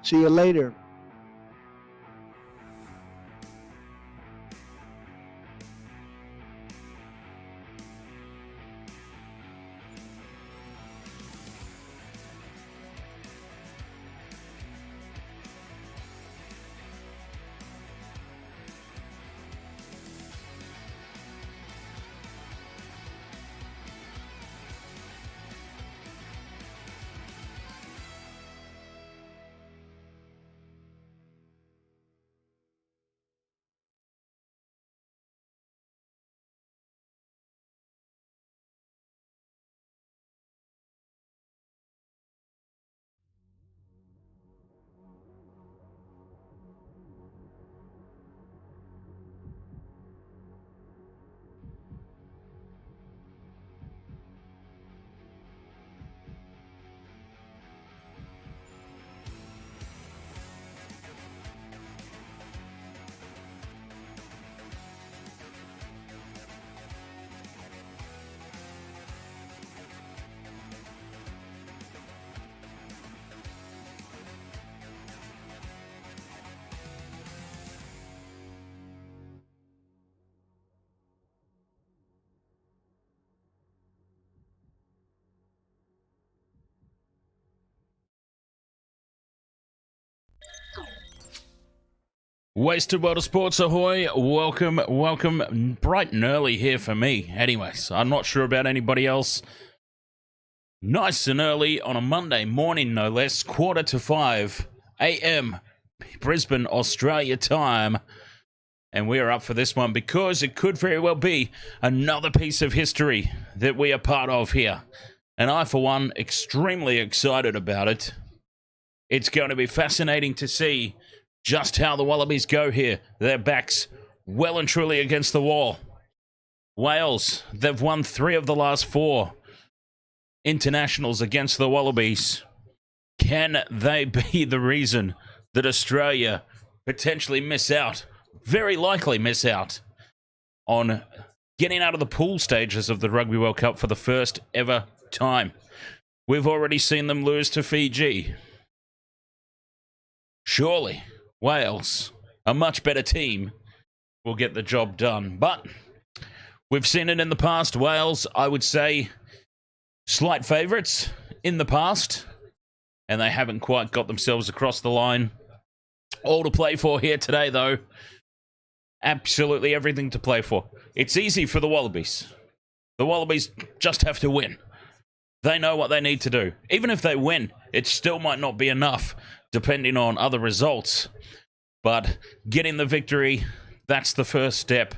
See you later. Wasted World of Sports, ahoy. Welcome. Bright and early here for me. Anyways, I'm not sure about anybody else. Nice and early on a Monday morning, no less. 4:45 a.m. Brisbane, Australia time. And we are up for this one because it could very well be another piece of history that we are part of here. And I, for one, extremely excited about it. It's going to be fascinating to see just how the Wallabies go here. Their backs well and truly against the wall. Wales, they've won 3 of the last 4 internationals against the Wallabies. Can they be the reason that Australia potentially miss out, very likely miss out, on getting out of the pool stages of the Rugby World Cup for the first ever time? We've already seen them lose to Fiji. Surely Wales, a much better team, will get the job done. But we've seen it in the past. Wales, I would say, slight favourites in the past. And they haven't quite got themselves across the line. All to play for here today, though. Absolutely everything to play for. It's easy for the Wallabies. The Wallabies just have to win. They know what they need to do. Even if they win, it still might not be enough, depending on other results. But getting the victory, that's the first step.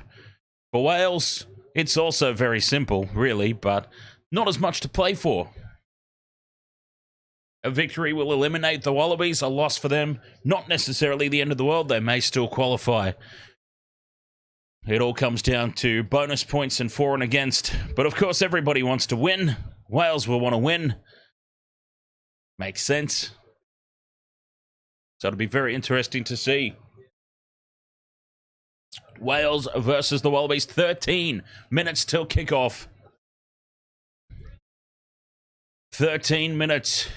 For Wales, it's also very simple, really, but not as much to play for. A victory will eliminate the Wallabies. A loss for them, not necessarily the end of the world. They may still qualify. It all comes down to bonus points and for and against. But of course, everybody wants to win. Wales will want to win. Makes sense. So it'll be very interesting to see. Wales versus the Wallabies. 13 minutes till kickoff. 13 minutes.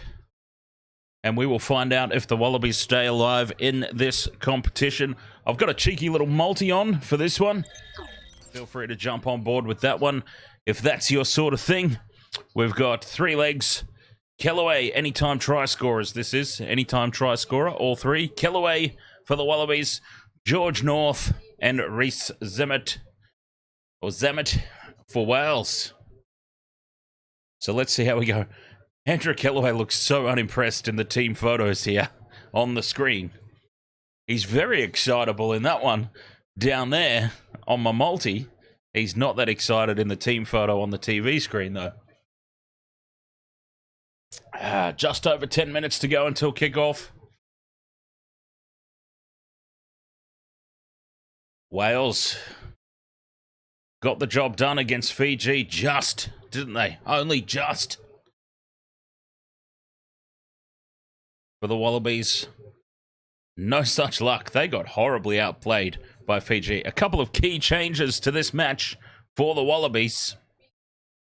And we will find out if the Wallabies stay alive in this competition. I've got a cheeky little multi on for this one. Feel free to jump on board with that one if that's your sort of thing. We've got 3 legs. Kellaway, anytime try scorers. This is anytime try scorer, all 3. Kellaway for the Wallabies, George North, and Rhys Zemmet, or Zemmet for Wales. So let's see how we go. Andrew Kellaway looks so unimpressed in the team photos here on the screen. He's very excitable in that one down there on my multi. He's not that excited in the team photo on the TV screen, though. Just over 10 minutes to go until kickoff. Wales got the job done against Fiji just, didn't they? Only just. For the Wallabies, no such luck. They got horribly outplayed by Fiji. A couple of key changes to this match for the Wallabies.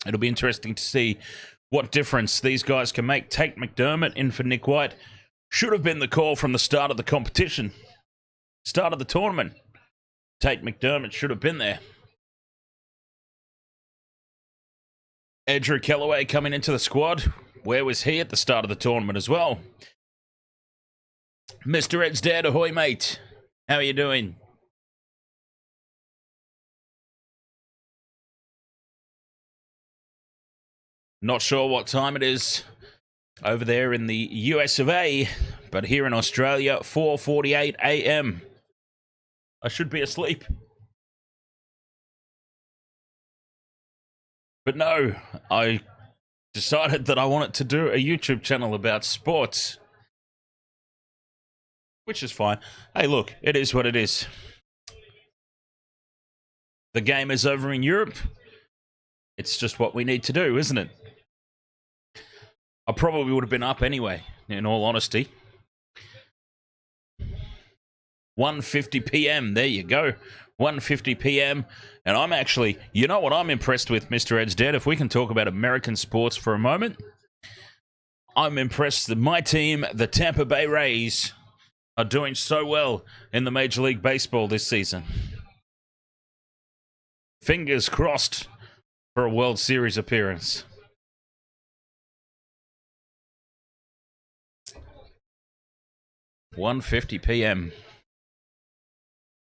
It'll be interesting to see what difference these guys can make. Tate McDermott in for Nick White. Should have been the call from the start of the competition. Start of the tournament. Tate McDermott should have been there. Andrew Kellaway coming into the squad. Where was he at the start of the tournament as well? Mr. Ed's dad, ahoy mate. How are you doing? Not sure what time it is over there in the US of A, but here in Australia, 4:48 a.m. I should be asleep. But no, I decided that I wanted to do a YouTube channel about sports. Which is fine. Hey, look, it is what it is. The game is over in Europe. It's just what we need to do, isn't it? I probably would have been up anyway, in all honesty. 1:50 p.m. There you go. 1:50 p.m. And I'm actually, you know what I'm impressed with, Mr. Ed's Dead? If we can talk about American sports for a moment. I'm impressed that my team, the Tampa Bay Rays, are doing so well in the Major League Baseball this season. Fingers crossed for a World Series appearance. $1:50 p.m.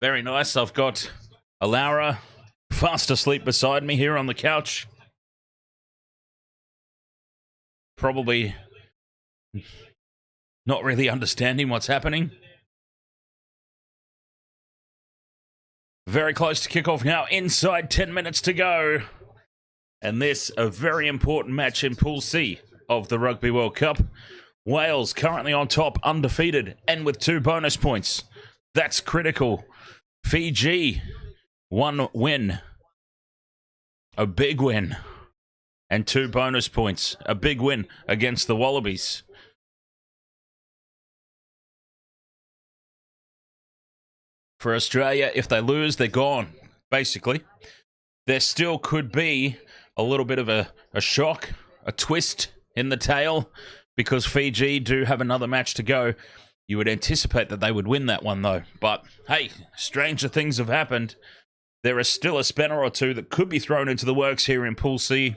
Very nice. I've got Alara fast asleep beside me here on the couch. Probably not really understanding what's happening. Very close to kickoff now. Inside 10 minutes to go. And this, a very important match in Pool C of the Rugby World Cup. Wales currently on top, undefeated, and with 2 bonus points. That's critical. Fiji, 1 win. A big win. And 2 bonus points. A big win against the Wallabies. For Australia, if they lose, they're gone, basically. There still could be a little bit of a shock, a twist in the tail, because Fiji do have another match to go. You would anticipate that they would win that one, though. But, hey, stranger things have happened. There is still a spanner or two that could be thrown into the works here in Pool C.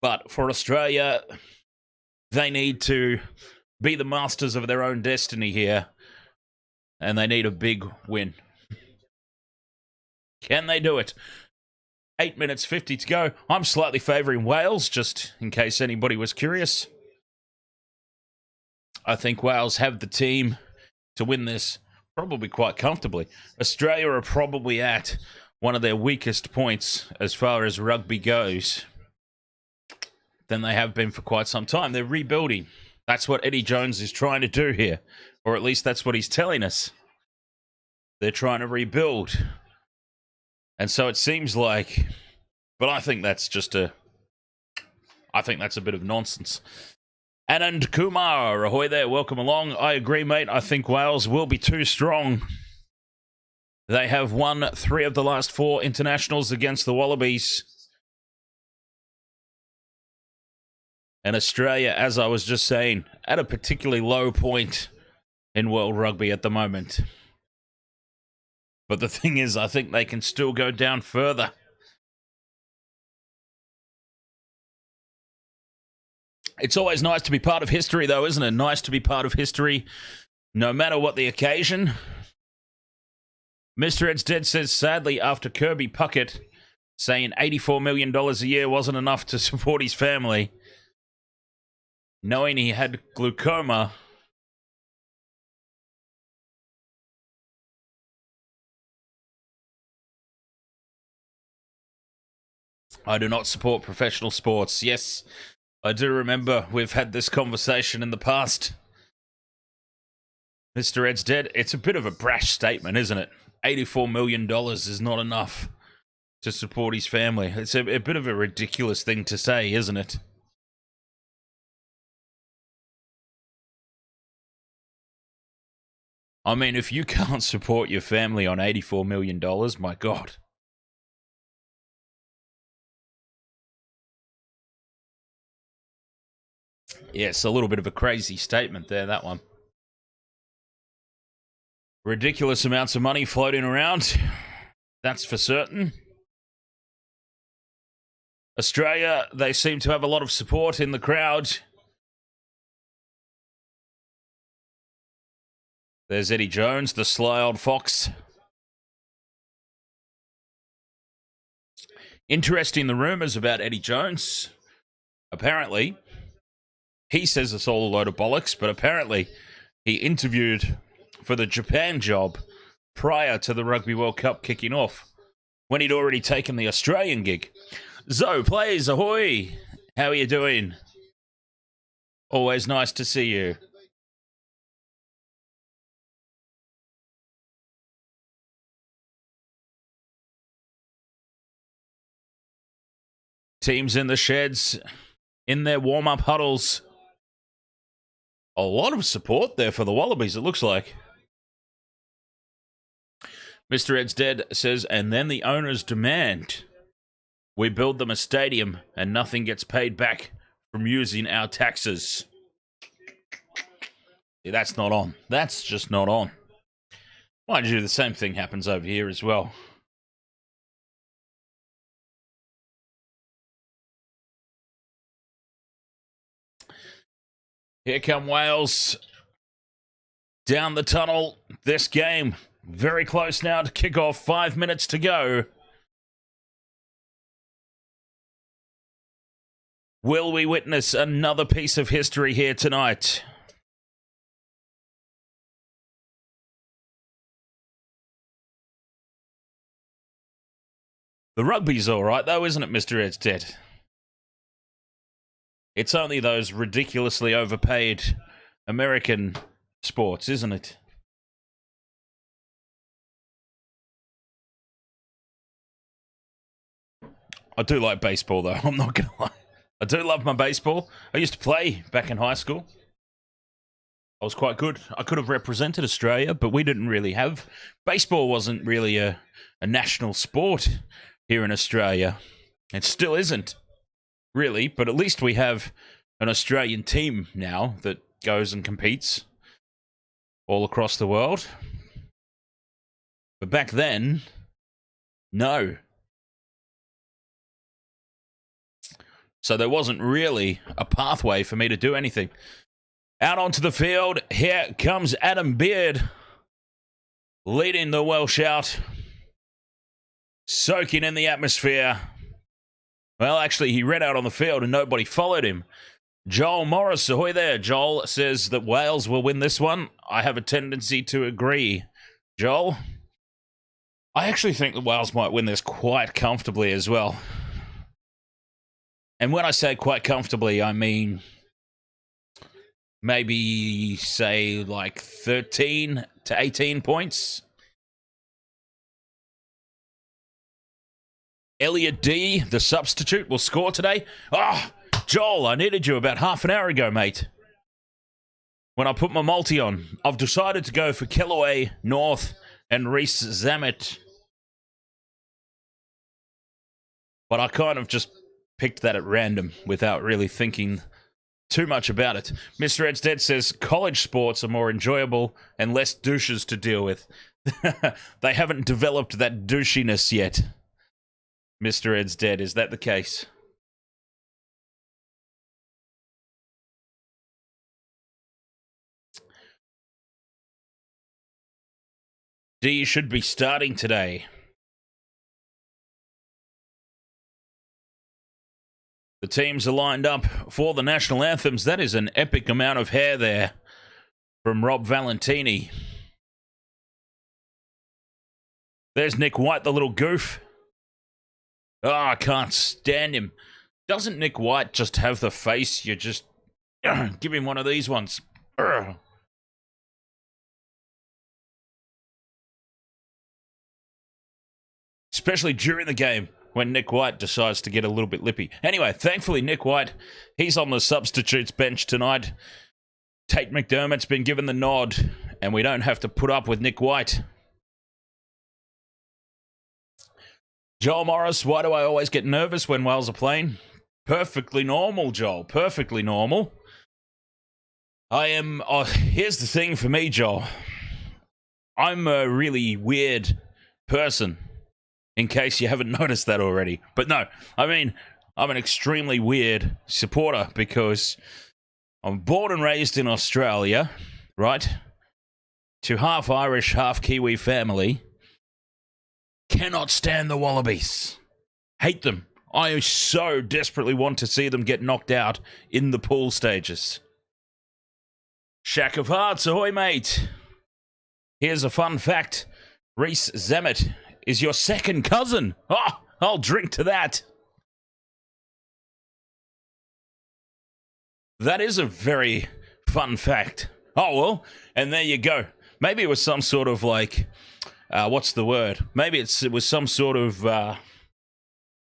But for Australia, they need to be the masters of their own destiny here. And they need a big win. Can they do it? 8 minutes 50 to go. I'm slightly favouring Wales, just in case anybody was curious. I think Wales have the team to win this probably quite comfortably. Australia are probably at one of their weakest points as far as rugby goes than they have been for quite some time. They're rebuilding. That's what Eddie Jones is trying to do here. Or at least that's what he's telling us. They're trying to rebuild. And so it seems like... But I think that's just a... I think that's a bit of nonsense. Anand Kumar, ahoy there, welcome along. I agree, mate. I think Wales will be too strong. They have won 3 of the last 4 internationals against the Wallabies. And Australia, as I was just saying, at a particularly low point in world rugby at the moment. But the thing is, I think they can still go down further. It's always nice to be part of history, though, isn't it? Nice to be part of history, no matter what the occasion. Mr. Ed's Dead says, sadly, after Kirby Puckett saying $84 million a year wasn't enough to support his family, knowing he had glaucoma, I do not support professional sports. Yes, I do remember we've had this conversation in the past. Mr. Ed's Dead, it's a bit of a brash statement, isn't it? $84 million is not enough to support his family. It's a bit of a ridiculous thing to say, isn't it? I mean, if you can't support your family on $84 million, my God. Yeah, it's a little bit of a crazy statement there, that one. Ridiculous amounts of money floating around. That's for certain. Australia, they seem to have a lot of support in the crowd. There's Eddie Jones, the sly old fox. Interesting, the rumours about Eddie Jones. Apparently, he says it's all a load of bollocks, but apparently he interviewed for the Japan job prior to the Rugby World Cup kicking off, when he'd already taken the Australian gig. Zo, players, ahoy! How are you doing? Always nice to see you. Teams in the sheds, in their warm-up huddles. A lot of support there for the Wallabies, it looks like. Mr. Ed's Dead says, and then the owners demand we build them a stadium and nothing gets paid back from using our taxes. See, that's not on. That's just not on. Mind you, the same thing happens over here as well. Here come Wales down the tunnel. This game very close now to kick off. 5 minutes to go. Will we witness another piece of history here tonight? The rugby's all right, though, isn't it, Mr. Ed's Dead? It's only those ridiculously overpaid American sports, isn't it? I do like baseball, though. I'm not going to lie. I do love my baseball. I used to play back in high school. I was quite good. I could have represented Australia, but we didn't really have... Baseball wasn't really a national sport here in Australia. It still isn't, really, but at least we have an Australian team now that goes and competes all across the world. But back then, no. So there wasn't really a pathway for me to do anything. Out onto the field, here comes Adam Beard, leading the Welsh out, soaking in the atmosphere. Well, actually, he ran out on the field and nobody followed him. Joel Morris, ahoy there. Joel says that Wales will win this one. I have a tendency to agree. Joel, I actually think that Wales might win this quite comfortably as well. And when I say quite comfortably, I mean maybe, say, like 13 to 18 points. Elliot D, the substitute, will score today. Ah, oh, Joel, I needed you about half an hour ago, mate. When I put my multi on, I've decided to go for Kellaway, North, and Reece Zammit. But I kind of just picked that at random without really thinking too much about it. Mr. Ed's Dead says college sports are more enjoyable and less douches to deal with. They haven't developed that douchiness yet. Mr. Ed's Dead, is that the case? D should be starting today. The teams are lined up for the national anthems. That is an epic amount of hair there from Rob Valentini. There's Nick White, the little goof. Oh, I can't stand him. Doesn't Nick White just have the face? You just give him one of these ones. Especially during the game, when Nick White decides to get a little bit lippy. Anyway, thankfully, Nick White, he's on the substitutes bench tonight. Tate McDermott's been given the nod, and we don't have to put up with Nick White. Joel Morris, why do I always get nervous when Wales are playing? Perfectly normal, Joel. Perfectly normal. I am... Oh, here's the thing for me, Joel. I'm a really weird person, in case you haven't noticed that already. But no, I mean, I'm an extremely weird supporter because I'm born and raised in Australia, right? To half Irish, half Kiwi family. Cannot stand the Wallabies. Hate them. I so desperately want to see them get knocked out in the pool stages. Shack of Hearts, ahoy, mate. Here's a fun fact. Reece Zammit is your second cousin. Oh, I'll drink to that. That is a very fun fact. Oh, well, and there you go. Maybe it was some sort of like, what's the word? Maybe it was some sort of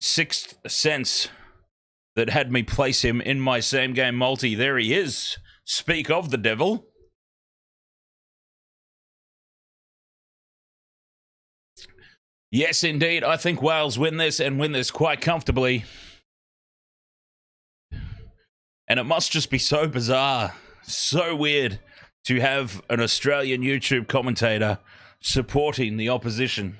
sixth sense that had me place him in my same game multi. There he is. Speak of the devil. Yes, indeed. I think Wales win this and win this quite comfortably. And it must just be so bizarre, so weird to have an Australian YouTube commentator supporting the opposition.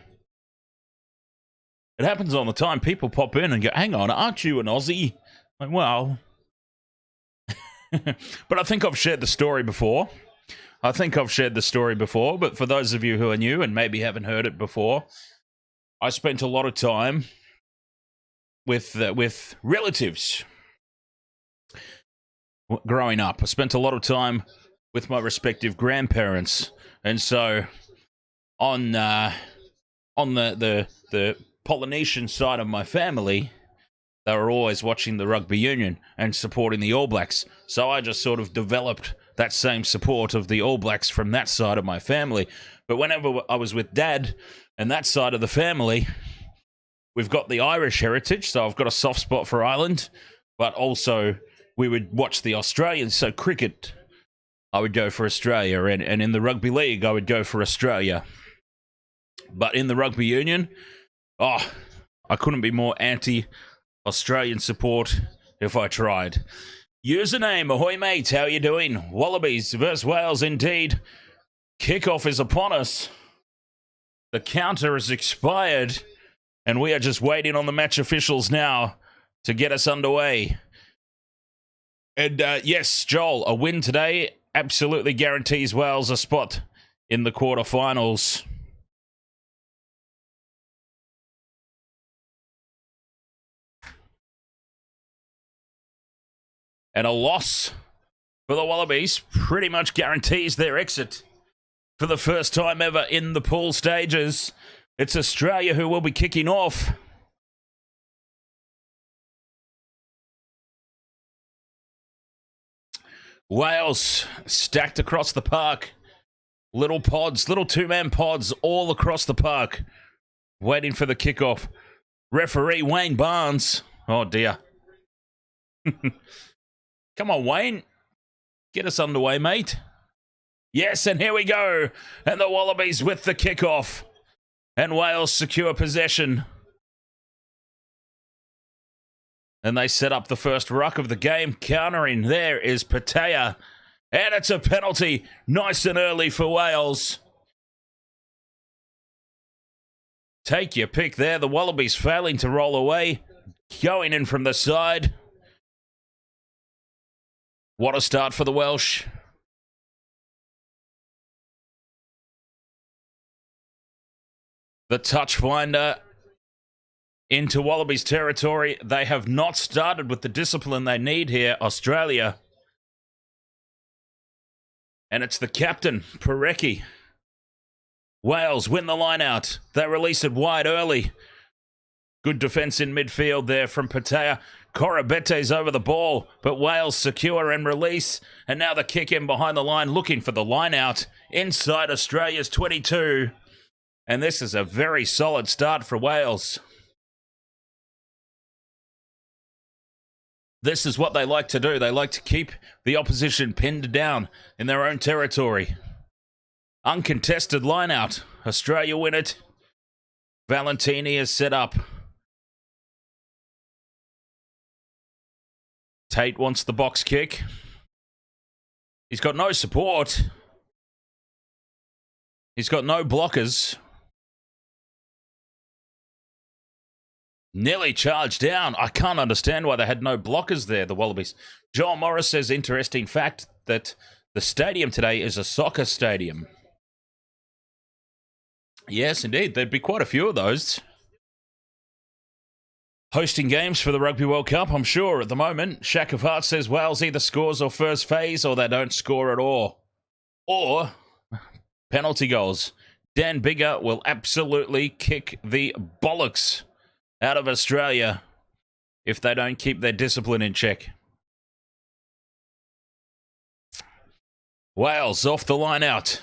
It happens all the time. People pop in and go, hang on, aren't you an Aussie? Like, well. But I think I've shared the story before. But for those of you who are new and maybe haven't heard it before, I spent a lot of time with relatives growing up. I spent a lot of time with my respective grandparents. And so on the Polynesian side of my family, they were always watching the rugby union and supporting the All Blacks. So I just sort of developed that same support of the All Blacks from that side of my family. But whenever I was with Dad and that side of the family, we've got the Irish heritage, so I've got a soft spot for Ireland, but also we would watch the Australians. So cricket, I would go for Australia, and in the rugby league, I would go for Australia. But in the rugby union, I couldn't be more anti-Australian support if I tried. Username, ahoy mate, how you doing? Wallabies versus Wales indeed. Kickoff is upon us. The counter has expired, and we are just waiting on the match officials now to get us underway. And yes, Joel, a win today absolutely guarantees Wales a spot in the quarterfinals. And a loss for the Wallabies pretty much guarantees their exit for the first time ever in the pool stages. It's Australia who will be kicking off. Wales stacked across the park. Little pods, little two-man pods all across the park, waiting for the kickoff. Referee Wayne Barnes. Oh, dear. Come on, Wayne. Get us underway, mate. Yes, and here we go. And the Wallabies with the kickoff. And Wales secure possession. And they set up the first ruck of the game. Countering there is Patea. And it's a penalty. Nice and early for Wales. Take your pick there. The Wallabies failing to roll away. Going in from the side. What a start for the Welsh. The touch finder into Wallabies territory. They have not started with the discipline they need here, Australia. And it's the captain, Parecki. Wales win the line out. They release it wide early. Good defence in midfield there from Patea. Corabete's over the ball, but Wales secure and release. And now the kick in behind the line, looking for the line out inside Australia's 22. And this is a very solid start for Wales. This is what they like to do. They like to keep the opposition pinned down in their own territory. Uncontested line out. Australia win it. Valentini is set up. Tate wants the box kick. He's got no support. He's got no blockers. Nearly charged down. I can't understand why they had no blockers there, the Wallabies. Joel Morris says, interesting fact that the stadium today is a soccer stadium. Yes, indeed. There'd be quite a few of those. Hosting games for the Rugby World Cup, I'm sure, at the moment. Shack of Heart says Wales either scores or first phase or they don't score at all. Or penalty goals. Dan Bigger will absolutely kick the bollocks out of Australia if they don't keep their discipline in check. Wales off the line out.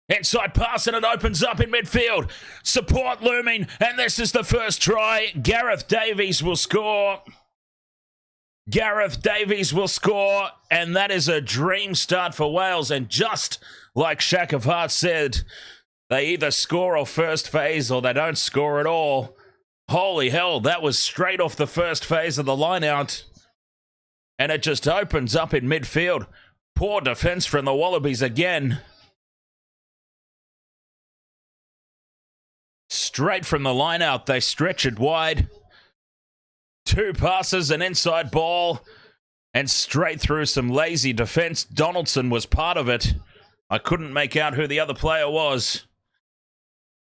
Inside pass and it opens up in midfield. Support looming and this is the first try. Gareth Davies will score. Gareth Davies will score and that is a dream start for Wales. And just like Shack of Heart said, they either score or first phase or they don't score at all. Holy hell, that was straight off the first phase of the line out. And it just opens up in midfield. Poor defense from the Wallabies again. Straight from the line out, they stretch it wide. 2 passes, an inside ball, and straight through some lazy defense. Donaldson was part of it. I couldn't make out who the other player was.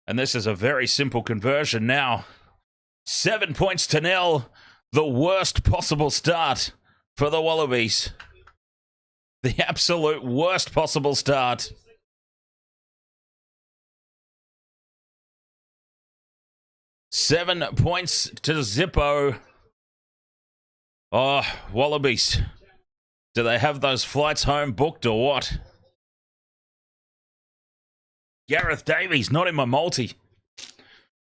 And this is a very simple conversion now. 7 points to 0. The worst possible start for the Wallabies. The absolute worst possible start. Seven points to Zippo. Oh, Wallabies. Do they have those flights home booked or what? Gareth Davies, not in my multi.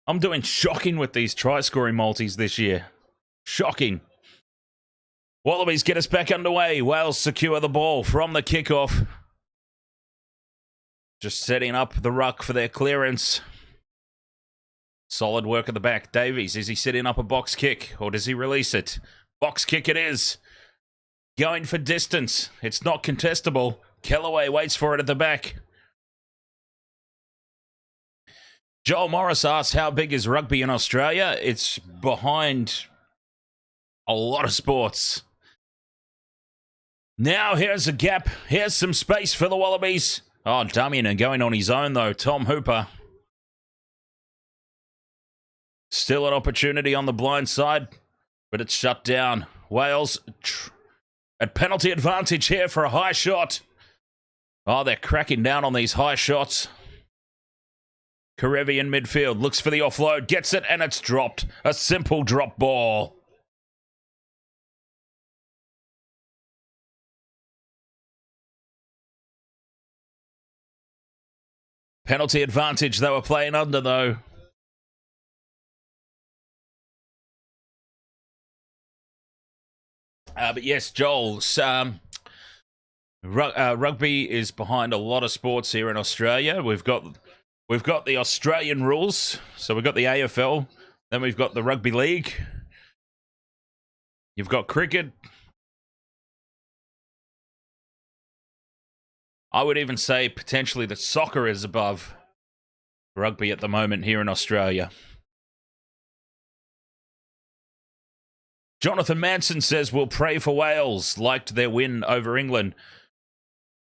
I'm doing shocking with these try-scoring multis this year. Shocking. Wallabies get us back underway. Wales secure the ball from the kickoff. Just setting up the ruck for their clearance. Solid work at the back. Davies, is he setting up a box kick or does he release it? Box kick it is. Going for distance. It's not contestable. Kellaway waits for it at the back. Joel Morris asks, how big is rugby in Australia? It's behind a lot of sports. Now here's a gap. Here's some space for the Wallabies. Oh, dummying and going on his own, though. Tom Hooper. Still an opportunity on the blind side, but it's shut down. Wales at penalty advantage here for a high shot. Oh, they're cracking down on these high shots. Karevi in midfield, looks for the offload, gets it, and it's dropped. A simple drop ball. Penalty advantage they were playing under, though. But yes, Joel, rugby is behind a lot of sports here in Australia. We've got the Australian rules, so we've got the AFL, then we've got the Rugby League. You've got cricket. I would even say potentially that soccer is above rugby at the moment here in Australia. Jonathan Manson says, we'll pray for Wales. Liked their win over England.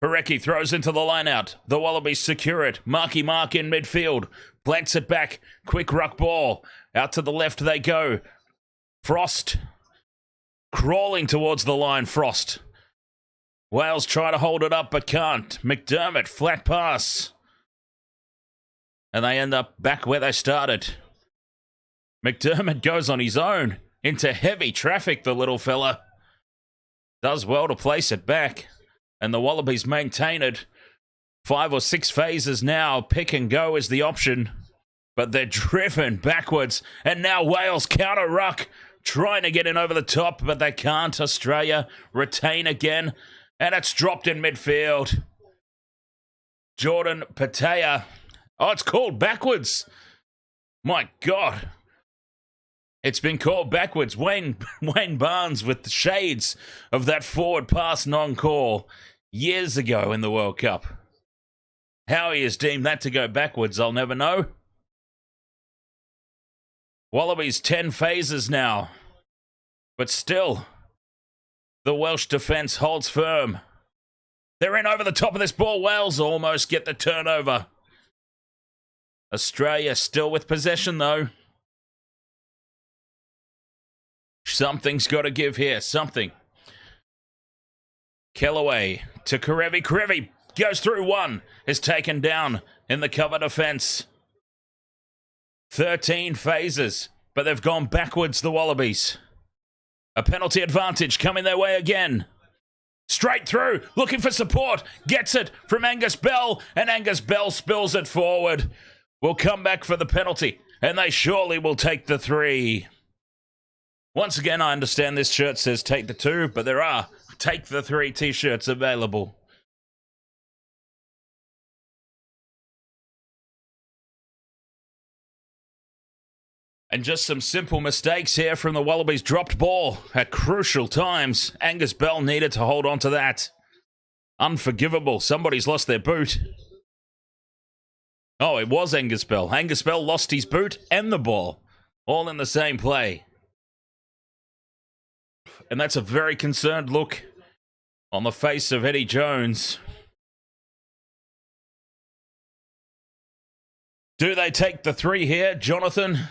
Parecki throws into the line-out. The Wallabies secure it. Marky Mark in midfield. Plants it back. Quick ruck ball. Out to the left they go. Frost. Crawling towards the line, Frost. Wales try to hold it up, but can't. McDermott, flat pass. And they end up back where they started. McDermott goes on his own. Into heavy traffic, the little fella. Does well to place it back. And the Wallabies maintain it. 5 or 6 phases now. Pick and go is the option. But they're driven backwards. And now Wales counter ruck. Trying to get in over the top, but they can't. Australia retain again. And it's dropped in midfield. Jordan Patea. Oh, it's called backwards. My God. It's been called backwards. Wayne Barnes with the shades of that forward pass non-call years ago in the World Cup. How he has deemed that to go backwards, I'll never know. Wallabies 10 phases now. But still, the Welsh defence holds firm. They're in over the top of this ball. Wales almost get the turnover. Australia still with possession, though. Something's got to give here. Something. Kellaway to Karevi. Karevi goes through one. Is taken down in the cover defence. 13 phases, but they've gone backwards, the Wallabies. A penalty advantage coming their way again. Straight through, looking for support. Gets it from Angus Bell, and Angus Bell spills it forward. Will come back for the penalty, and they surely will take the 3. Once again, I understand this shirt says take the 2, but there are take the 3 t-shirts available. And just some simple mistakes here from the Wallabies. Dropped ball at crucial times. Angus Bell needed to hold on to that. Unforgivable. Somebody's lost their boot. Oh, it was Angus Bell. Angus Bell lost his boot and the ball. All in the same play. And that's a very concerned look on the face of Eddie Jones. Do they take the 3 here, Jonathan?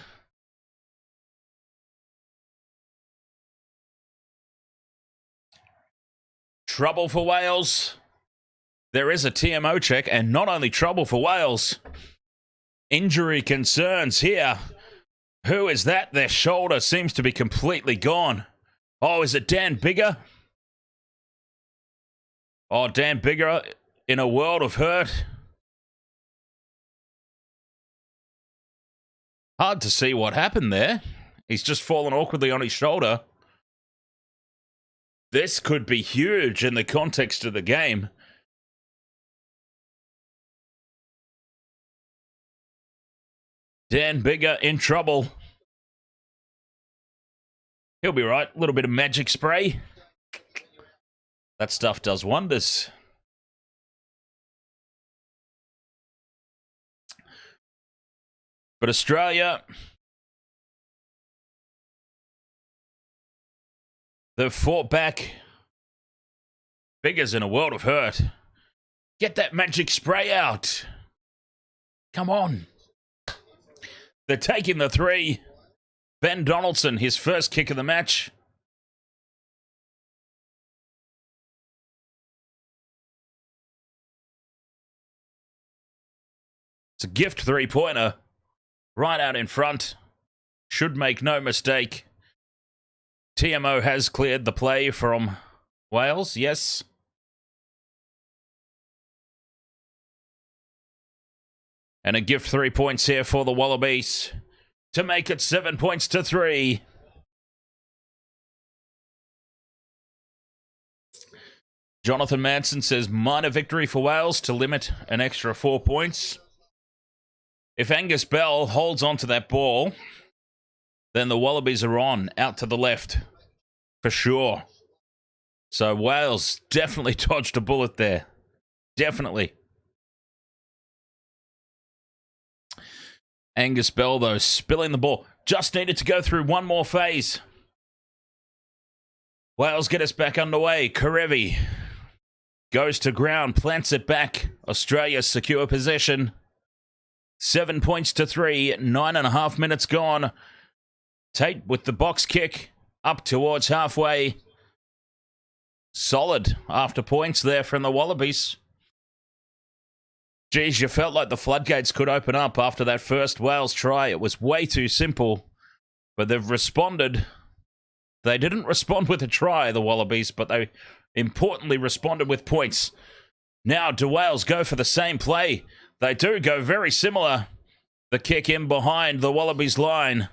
Trouble for Wales. There is a TMO check, and not only trouble for Wales. Injury concerns here. Who is that? Their shoulder seems to be completely gone. Oh, is it Dan Biggar? Oh, Dan Biggar in a world of hurt. Hard to see what happened there. He's just fallen awkwardly on his shoulder. This could be huge in the context of the game. Dan Biggar in trouble. He'll be right. A little bit of magic spray. That stuff does wonders. But Australia, they've fought back. Biggar's in a world of hurt. Get that magic spray out. Come on. They're taking the 3. Ben Donaldson, his first kick of the match. It's a gift 3-pointer. Right out in front. Should make no mistake. TMO has cleared the play from Wales, yes. And a gift 3 points here for the Wallabies to make it 7 points to 3. Jonathan Manson says minor victory for Wales to limit an extra 4 points. If Angus Bell holds on to that ball, then the Wallabies are on, out to the left, for sure. So Wales definitely dodged a bullet there. Definitely. Angus Bell, though, spilling the ball. Just needed to go through one more phase. Wales get us back underway. Karevi goes to ground, plants it back. Australia secure possession. 7 points to 3, 9.5 minutes gone. Tate with the box kick up towards halfway. Solid after points there from the Wallabies. Geez, you felt like the floodgates could open up after that first Wales try. It was way too simple, but they've responded. They didn't respond with a try, the Wallabies, but they importantly responded with points. Now, do Wales go for the same play? They do go very similar. The kick in behind the Wallabies line.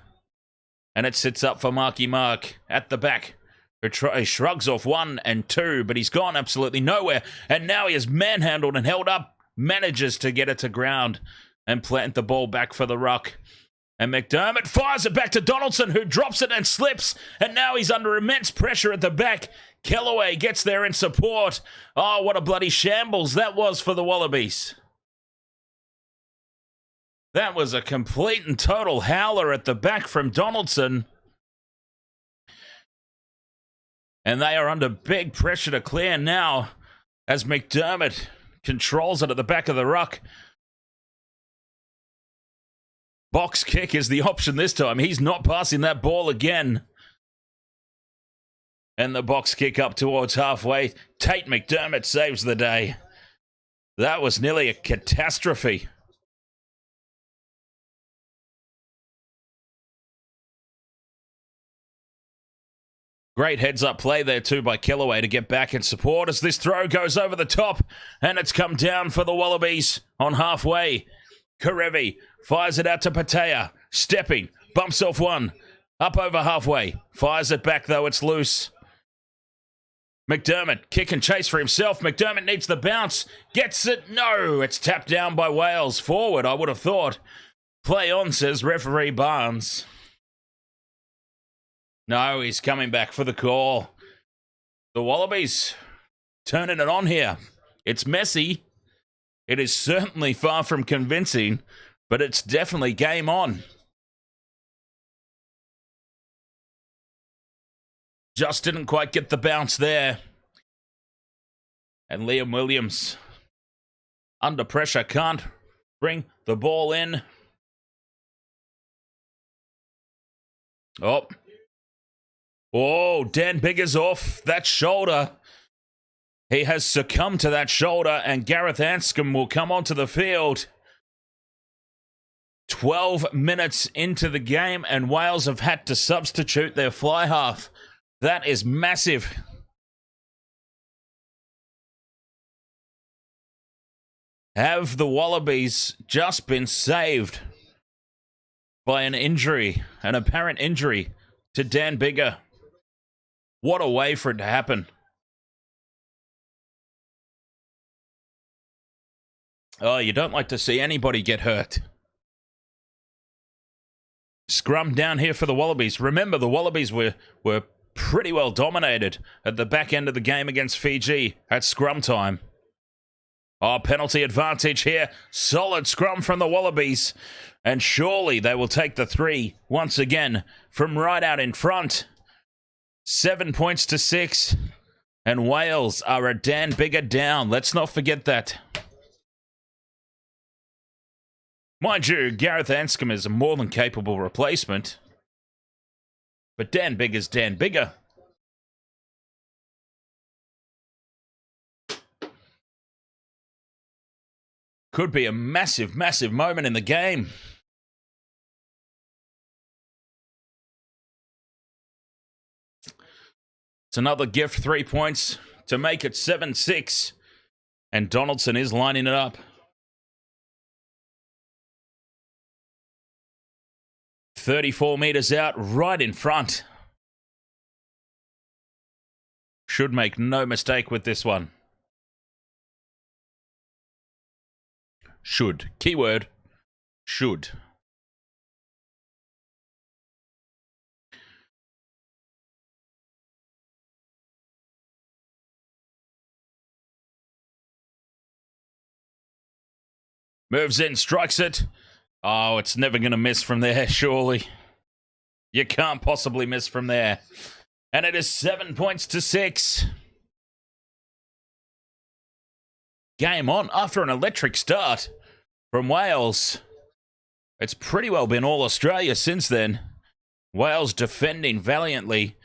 And it sits up for Marky Mark at the back. He shrugs off 1 and 2, but he's gone absolutely nowhere. And now he is manhandled and held up. Manages to get it to ground and plant the ball back for the ruck. And McDermott fires it back to Donaldson, who drops it and slips. And now he's under immense pressure at the back. Kellaway gets there in support. Oh, what a bloody shambles that was for the Wallabies. That was a complete and total howler at the back from Donaldson. And they are under big pressure to clear now as McDermott controls it at the back of the ruck. Box kick is the option this time. He's not passing that ball again. And the box kick up towards halfway. Tate McDermott saves the day. That was nearly a catastrophe. Great heads-up play there too by Kellaway to get back and support as this throw goes over the top. And it's come down for the Wallabies on halfway. Karevi fires it out to Patea. Stepping. Bumps off one. Up over halfway. Fires it back though. It's loose. McDermott, kick and chase for himself. McDermott needs the bounce. Gets it. No. It's tapped down by Wales. Forward, I would have thought. Play on, says referee Barnes. No, he's coming back for the call. The Wallabies turning it on here. It's messy. It is certainly far from convincing, but it's definitely game on. Just didn't quite get the bounce there. And Liam Williams, under pressure, can't bring the ball in. Oh, Dan Bigger's off that shoulder. He has succumbed to that shoulder, and Gareth Anscombe will come onto the field. 12 minutes into the game, and Wales have had to substitute their fly half. That is massive. Have the Wallabies just been saved by an injury, an apparent injury to Dan Bigger? What a way for it to happen. Oh, you don't like to see anybody get hurt. Scrum down here for the Wallabies. Remember, the Wallabies were pretty well dominated at the back end of the game against Fiji at scrum time. Oh, penalty advantage here. Solid scrum from the Wallabies. And surely they will take the 3 once again from right out in front. 7 points to 6. And Wales are a Dan Bigger down. Let's not forget that. Mind you, Gareth Anscombe is a more than capable replacement. But Dan Bigger's Dan Bigger. Could be a massive, massive moment in the game. It's another gift, 3 points to make it 7-6. And Donaldson is lining it up. 34 meters out, right in front. Should make no mistake with this one. Should. Keyword, should. Moves in, strikes it. Oh, it's never going to miss from there, surely. You can't possibly miss from there. And it is 7 points to 6. Game on after an electric start from Wales. It's pretty well been all Australia since then. Wales defending valiantly,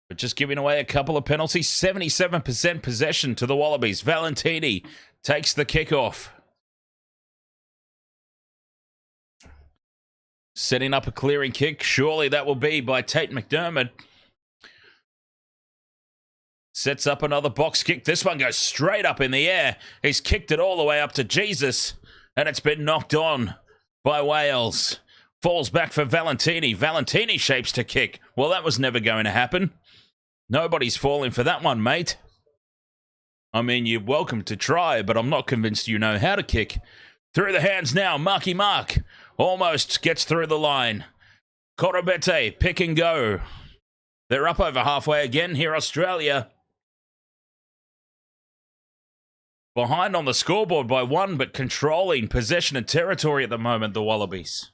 but just giving away a couple of penalties. 77% possession to the Wallabies. Valentini takes the kickoff. Setting up a clearing kick. Surely that will be by Tate McDermott. Sets up another box kick. This one goes straight up in the air. He's kicked it all the way up to Jesus. And it's been knocked on by Wales. Falls back for Valentini. Valentini shapes to kick. Well, that was never going to happen. Nobody's falling for that one, mate. I mean, you're welcome to try, but I'm not convinced you know how to kick. Through the hands now. Marky Mark. Almost gets through the line. Korobete, pick and go. They're up over halfway again here, Australia. Behind on the scoreboard by 1, but controlling possession and territory at the moment, the Wallabies.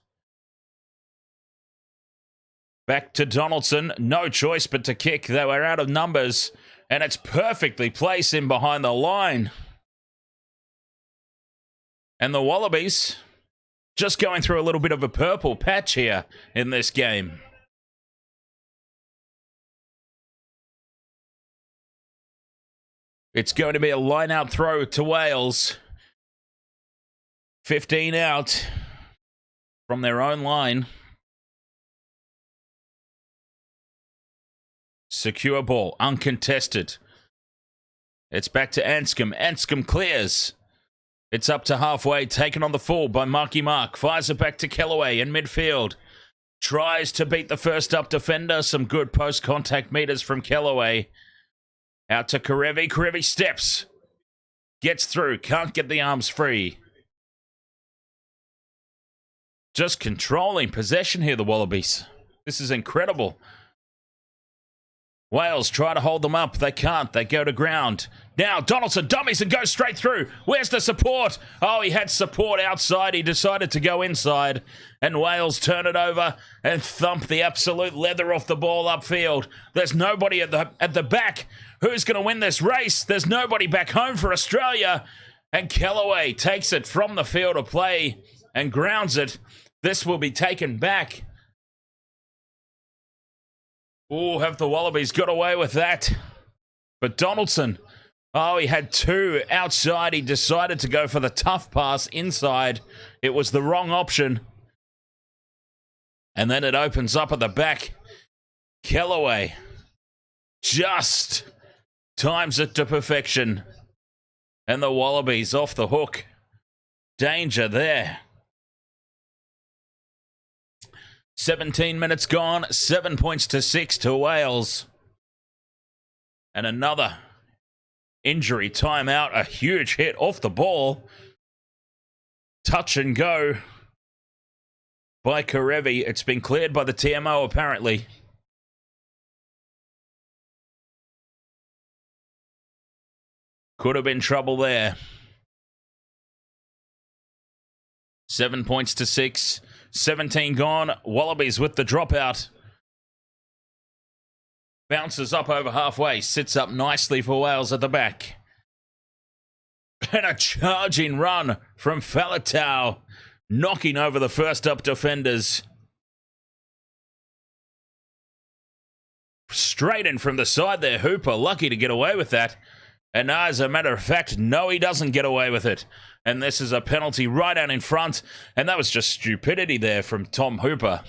Back to Donaldson. No choice but to kick. They were out of numbers, and it's perfectly placed in behind the line. And the Wallabies just going through a little bit of a purple patch here in this game. It's going to be a line-out throw to Wales. 15 out from their own line. Secure ball, uncontested. It's back to Anscombe. Anscombe clears. It's up to halfway, taken on the full by Marky Mark. Fires it back to Kellaway in midfield. Tries to beat the first up defender. Some good post-contact meters from Kellaway. Out to Karevi. Karevi steps. Gets through. Can't get the arms free. Just controlling possession here, the Wallabies. This is incredible. Wales try to hold them up. They can't. They go to ground. Now Donaldson dummies and goes straight through. Where's the support? Oh, he had support outside. He decided to go inside. And Wales turn it over and thump the absolute leather off the ball upfield. There's nobody at the back. Who's going to win this race? There's nobody back home for Australia. And Kellaway takes it from the field of play and grounds it. This will be taken back. Oh, have the Wallabies got away with that? But Donaldson, oh, he had 2 outside. He decided to go for the tough pass inside. It was the wrong option. And then it opens up at the back. Kellaway just times it to perfection. And the Wallabies off the hook. Danger there. 17 minutes gone, 7 points to 6 to Wales. And another injury timeout, a huge hit off the ball. Touch and go by Karevi. It's been cleared by the TMO apparently. Could have been trouble there. 7 points to 6. 17 gone. Wallabies with the dropout. Bounces up over halfway. Sits up nicely for Wales at the back. And a charging run from Faletau. Knocking over the first up defenders. Straight in from the side there. Hooper lucky to get away with that. And as a matter of fact, no, he doesn't get away with it. And this is a penalty right out in front. And that was just stupidity there from Tom Hooper.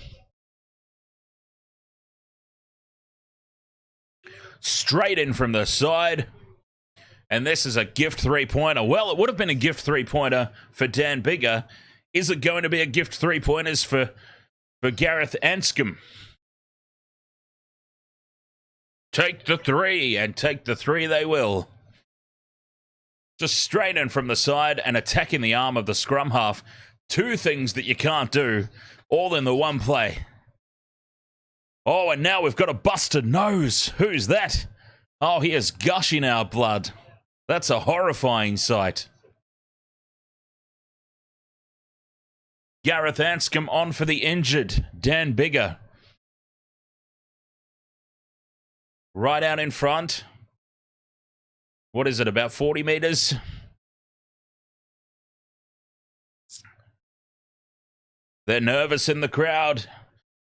Straight in from the side. And this is a gift 3-pointer. Well, it would have been a gift 3-pointer for Dan Biggar. Is it going to be a gift 3-pointers for Gareth Anscombe? Take the 3, and take the 3 they will. Just straight in from the side and attacking the arm of the scrum half. 2 things that you can't do, all in the one play. Oh, and now we've got a busted nose. Who's that? Oh, he is gushing our blood. That's a horrifying sight. Gareth Anscombe on for the injured Dan Biggar. Right out in front. What is it, about 40 meters? They're nervous in the crowd.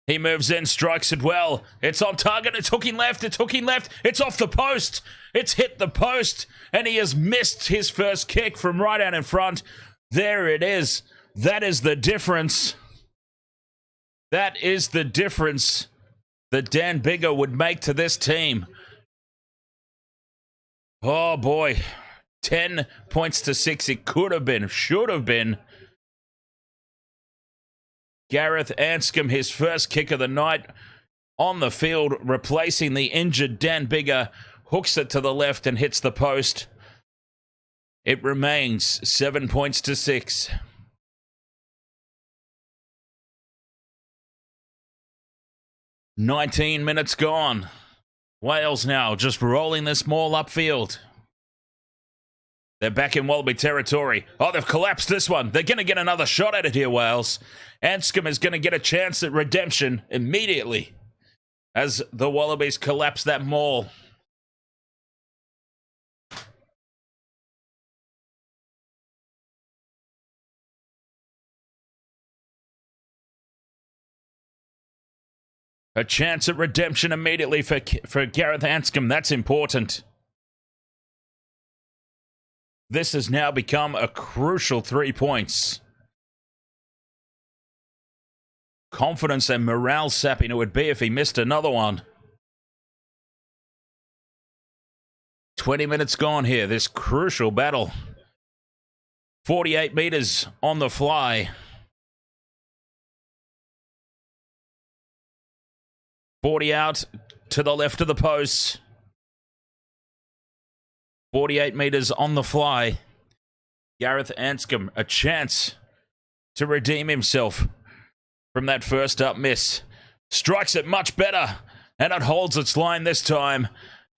He moves in, strikes it well. It's on target, it's hooking left, it's off the post. It's hit the post, and he has missed his first kick from right out in front. There it is. That is the difference. That is the difference that Dan Biggar would make to this team. Oh boy, 10 points to 6. It could have been, should have been. Gareth Anscombe, his first kick of the night on the field, replacing the injured Dan Biggar, hooks it to the left and hits the post. It remains 7 points to 6. "19 minutes gone. Wales now just rolling this ball upfield. They're back in Wallaby territory. Oh, they've collapsed this one. They're going to get another shot at it here, Wales. Anscombe is going to get a chance at redemption immediately as the Wallabies collapse that maul. A chance at redemption immediately for Gareth Anscombe. That's important. This has now become a crucial 3 points. Confidence and morale sapping it would be if he missed another one. 20 minutes gone here, this crucial battle. 48 meters on the fly. 40 out to the left of the post. 48 meters on the fly. Gareth Anscombe, a chance to redeem himself from that first up miss. Strikes it much better, and it holds its line this time.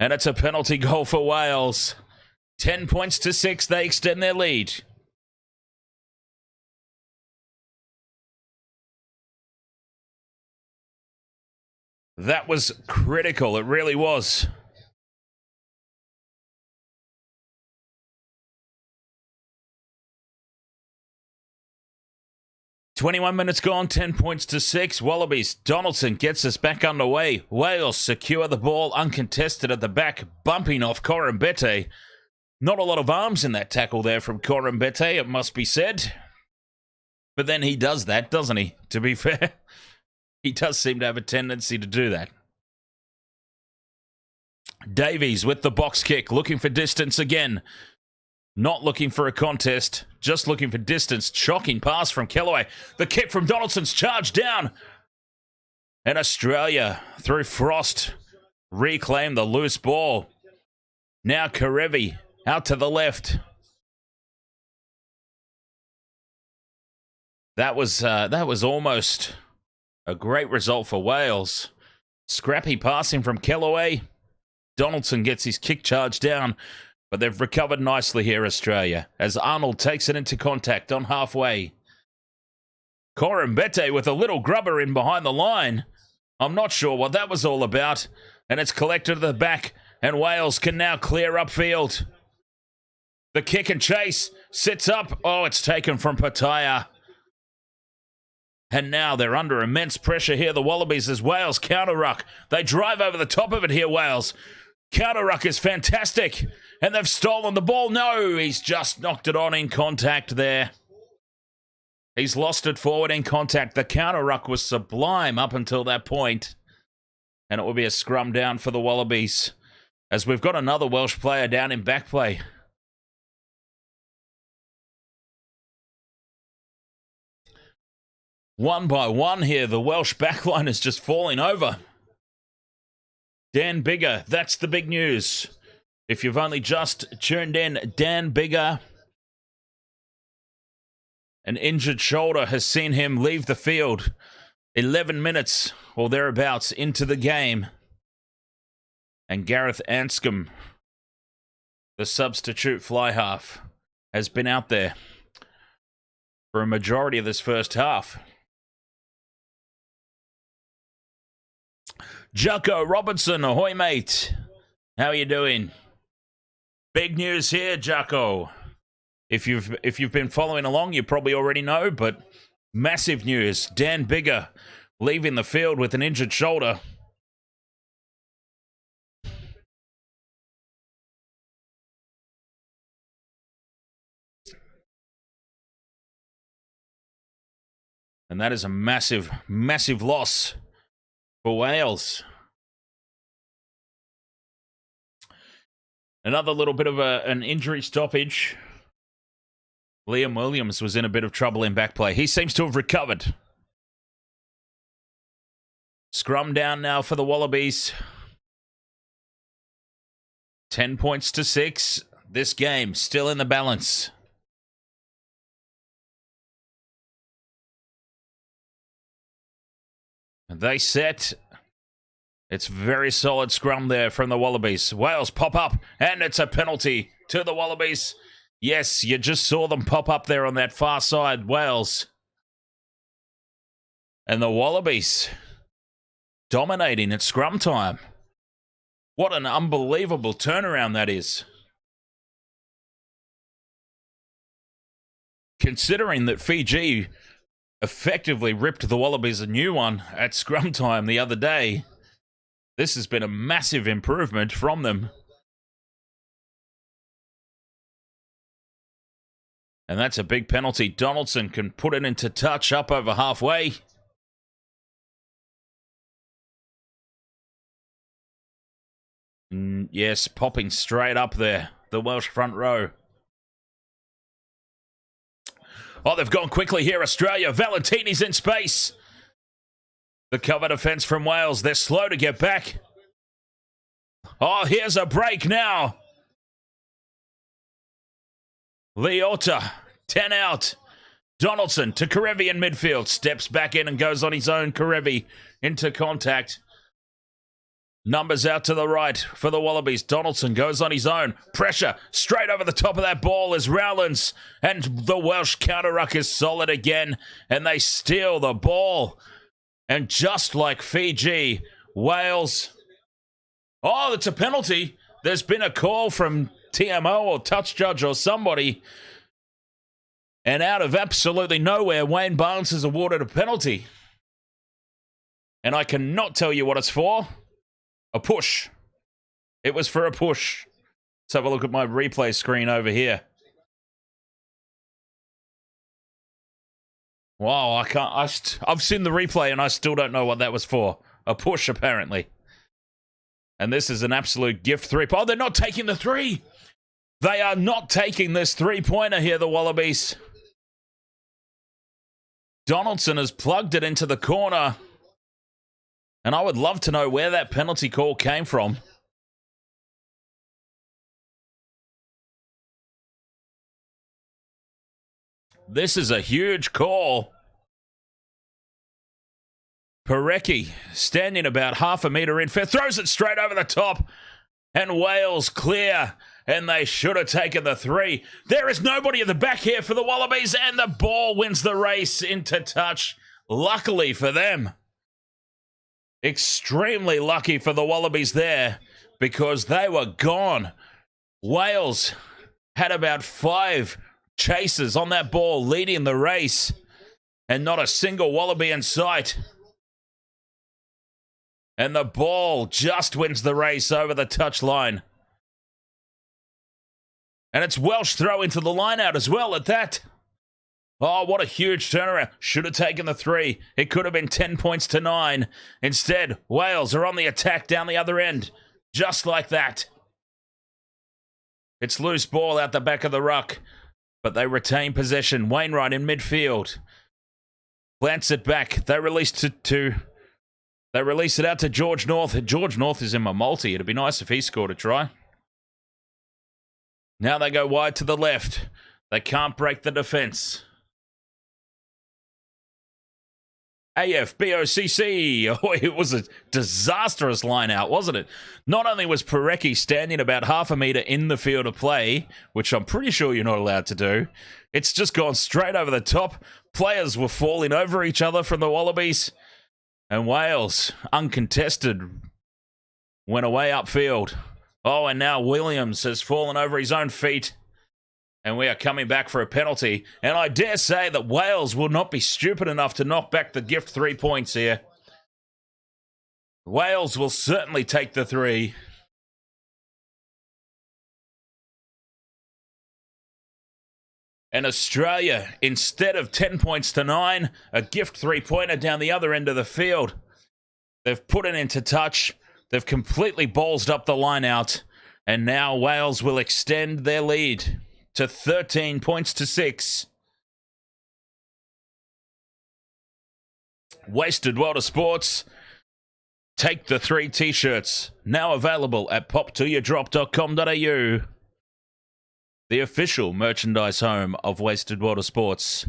And it's a penalty goal for Wales. 10 points to 6, they extend their lead. That was critical, it really was. 21 minutes gone, 10 points to 6. Wallabies, Donaldson gets us back underway. Wales secure the ball uncontested at the back, bumping off Korombete. Not a lot of arms in that tackle there from Korombete, it must be said. But then he does that, doesn't he? To be fair, he does seem to have a tendency to do that. Davies with the box kick, looking for distance again. Not looking for a contest, just looking for distance. Shocking pass from Kellaway. The kick from Donaldson's charged down. And Australia, through Frost, reclaim the loose ball. Now Karevi out to the left. That was almost a great result for Wales. Scrappy passing from Kellaway. Donaldson gets his kick charged down. But they've recovered nicely here, Australia, as Arnold takes it into contact on halfway. Korombete with a little grubber in behind the line. I'm not sure what that was all about. And it's collected at the back, and Wales can now clear upfield. The kick and chase sits up. Oh, it's taken from Pataya. And now they're under immense pressure here, the Wallabies, as Wales counter-ruck. They drive over the top of it here, Wales. Counter-ruck is fantastic. And they've stolen the ball. No, he's just knocked it on in contact there. He's lost it forward in contact. The counter-ruck was sublime up until that point. And it will be a scrum down for the Wallabies, as we've got another Welsh player down in back play. One by one here, the Welsh backline is just falling over. Dan Biggar, that's the big news. If you've only just tuned in, Dan Biggar, an injured shoulder has seen him leave the field 11 minutes or thereabouts into the game. And Gareth Anscombe, the substitute fly half, has been out there for a majority of this first half. Jacko Robinson, ahoy mate. How are you doing? Big news here, Jacko. If you've been following along, you probably already know, but massive news. Dan Biggar leaving the field with an injured shoulder. And that is a massive, massive loss for Wales. Another little bit of an injury stoppage. Liam Williams was in a bit of trouble in back play. He seems to have recovered. Scrum down now for the Wallabies. 10 points to 6. This game still in the balance. They set. It's very solid scrum there from the Wallabies. Wales pop up, and it's a penalty to the Wallabies. Yes, you just saw them pop up there on that far side, Wales. And the Wallabies dominating at scrum time. What an unbelievable turnaround that is. Considering that Fiji effectively ripped the Wallabies a new one at scrum time the other day, this has been a massive improvement from them. And that's a big penalty. Donaldson can put it into touch up over halfway. Yes, popping straight up there. The Welsh front row. Oh, they've gone quickly here, Australia. Valentini's in space. The cover defense from Wales. They're slow to get back. Oh, here's a break now. Leota, 10 out. Donaldson to Karevi in midfield. Steps back in and goes on his own. Karevi into contact. Numbers out to the right for the Wallabies. Donaldson goes on his own. Pressure straight over the top of that ball is Rowlands. And the Welsh counter-ruck is solid again. And they steal the ball. And just like Fiji, Wales... Oh, it's a penalty. There's been a call from TMO or touch judge or somebody. And out of absolutely nowhere, Wayne Barnes has awarded a penalty. And I cannot tell you what it's for. A push. It was for a push. Let's have a look at my replay screen over here. Wow, I can't... I've seen the replay and I still don't know what that was for. A push, apparently. And this is an absolute gift three. Oh, they're not taking the three. They are not taking this three-pointer here, the Wallabies. Donaldson has plugged it into the corner. And I would love to know where that penalty call came from. This is a huge call. Parecki standing about half a metre in. Throws it straight over the top. And Wales clear. And they should have taken the three. There is nobody at the back here for the Wallabies. And the ball wins the race into touch. Luckily for them. Extremely lucky for the Wallabies there. Because they were gone. Wales had about 5 chases on that ball leading the race. And not a single Wallaby in sight. And the ball just wins the race over the touchline. And it's Welsh throw into the line out as well at that. Oh, what a huge turnaround. Should have taken the 3. It could have been 10 points to 9. Instead, Wales are on the attack down the other end. Just like that. It's loose ball out the back of the ruck. But they retain possession. Wainwright in midfield. Plants it back. They release They release it out to George North. George North is in my multi. It'd be nice if he scored a try. Now they go wide to the left. They can't break the defense. AFBOCC. Oh, it was a disastrous line out, wasn't it? Not only was Parecki standing about half a metre in the field of play, which I'm pretty sure you're not allowed to do, it's just gone straight over the top. Players were falling over each other from the Wallabies. And Wales, uncontested, went away upfield. Oh, and now Williams has fallen over his own feet. And we are coming back for a penalty. And I dare say that Wales will not be stupid enough to knock back the gift 3 points here. Wales will certainly take the 3. And Australia, instead of 10 points to 9, a gift 3-pointer down the other end of the field. They've put it into touch. They've completely ballsed up the line out. And now Wales will extend their lead to 13 points to 6. Wasted World of Sports. Take the 3 t-shirts. Now available at poptoyourdrop.com.au. The official merchandise home of Wasted World of Sports.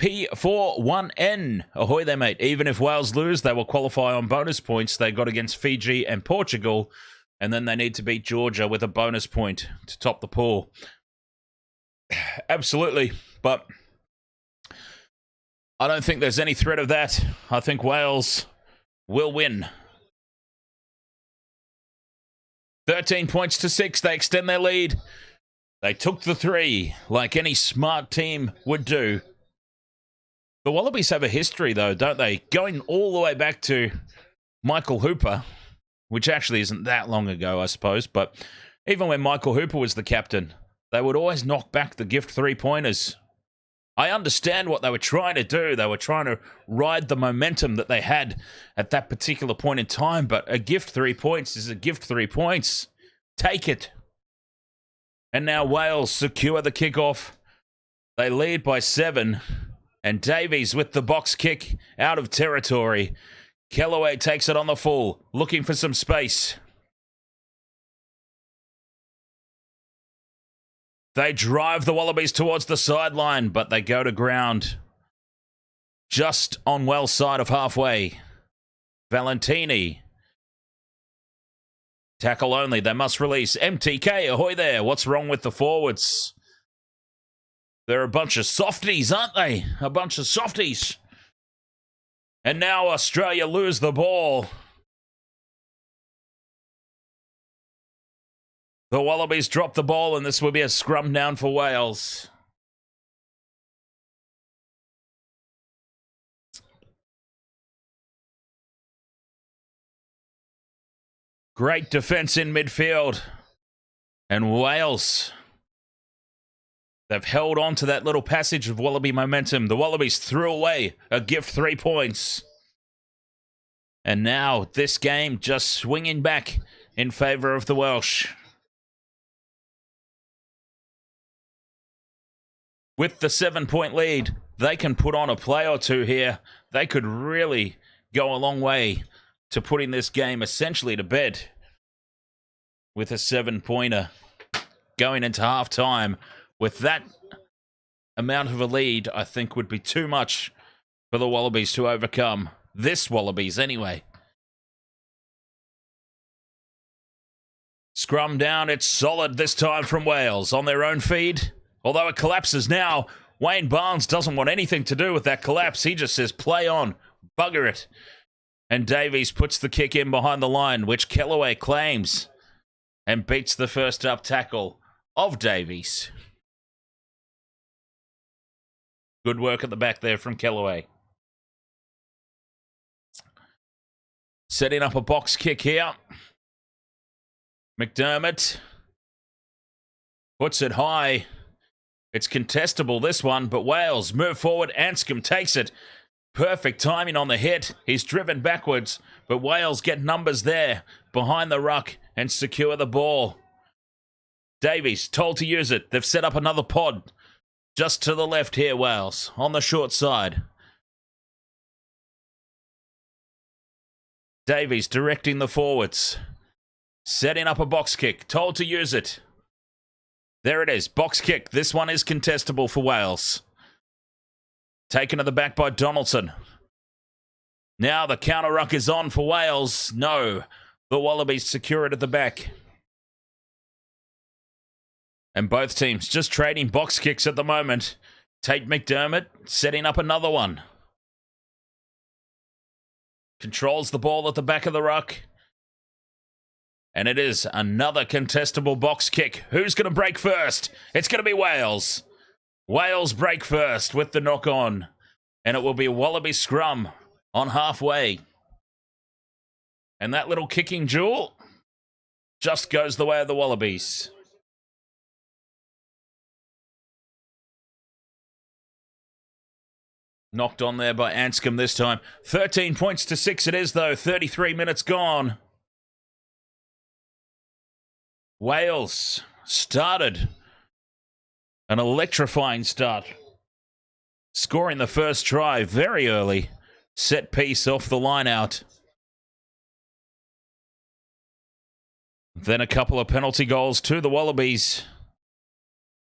P41N. Ahoy there, mate. Even if Wales lose, they will qualify on bonus points they got against Fiji and Portugal. And then they need to beat Georgia with a bonus point to top the pool. Absolutely, but I don't think there's any threat of that. I think Wales will win. 13 points to 6. They extend their lead. They took the 3 like any smart team would do. The Wallabies have a history, though, don't they? Going all the way back to Michael Hooper, which actually isn't that long ago, I suppose. But even when Michael Hooper was the captain, they would always knock back the gift 3-pointers. I understand what they were trying to do. They were trying to ride the momentum that they had at that particular point in time. But a gift 3 points is a gift 3 points. Take it. And now Wales secure the kickoff. They lead by 7. And Davies with the box kick out of territory. Kellaway takes it on the full, looking for some space. They drive the Wallabies towards the sideline, but they go to ground. Just on Welsh side of halfway. Valentini. Tackle only, they must release. MTK, ahoy there. What's wrong with the forwards? They're a bunch of softies, aren't they? A bunch of softies. And now Australia lose the ball. The Wallabies drop the ball, and this will be a scrum down for Wales. Great defense in midfield. And Wales, they've held on to that little passage of Wallaby momentum. The Wallabies threw away a gift 3 points. And now this game just swinging back in favour of the Welsh. With the 7-point lead, they can put on a play or two here. They could really go a long way to putting this game essentially to bed with a 7-pointer going into halftime. With that amount of a lead, I think would be too much for the Wallabies to overcome. This Wallabies, anyway. Scrum down, it's solid this time from Wales on their own feed. Although it collapses now, Wayne Barnes doesn't want anything to do with that collapse. He just says, play on, bugger it. And Davies puts the kick in behind the line, which Kellaway claims and beats the first up tackle of Davies. Good work at the back there from Kellaway. Setting up a box kick here. McDermott puts it high. It's contestable, this one, but Wales move forward. Anscombe takes it. Perfect timing on the hit. He's driven backwards, but Wales get numbers there behind the ruck and secure the ball. Davies told to use it. They've set up another pod just to the left here, Wales, on the short side. Davies directing the forwards. Setting up a box kick. Told to use it. There it is. Box kick. This one is contestable for Wales. Taken to the back by Donaldson. Now the counter ruck is on for Wales. No. The Wallabies secure it at the back. And both teams just trading box kicks at the moment. Tate McDermott setting up another one. Controls the ball at the back of the ruck. And it is another contestable box kick. Who's going to break first? It's going to be Wales. Wales break first with the knock on. And it will be a Wallaby scrum on halfway. And that little kicking duel just goes the way of the Wallabies. Knocked on there by Anscombe this time. 13 points to 6 it is, though. 33 minutes gone. Wales started an electrifying start. Scoring the first try very early. Set piece off the line out. Then a couple of penalty goals to the Wallabies.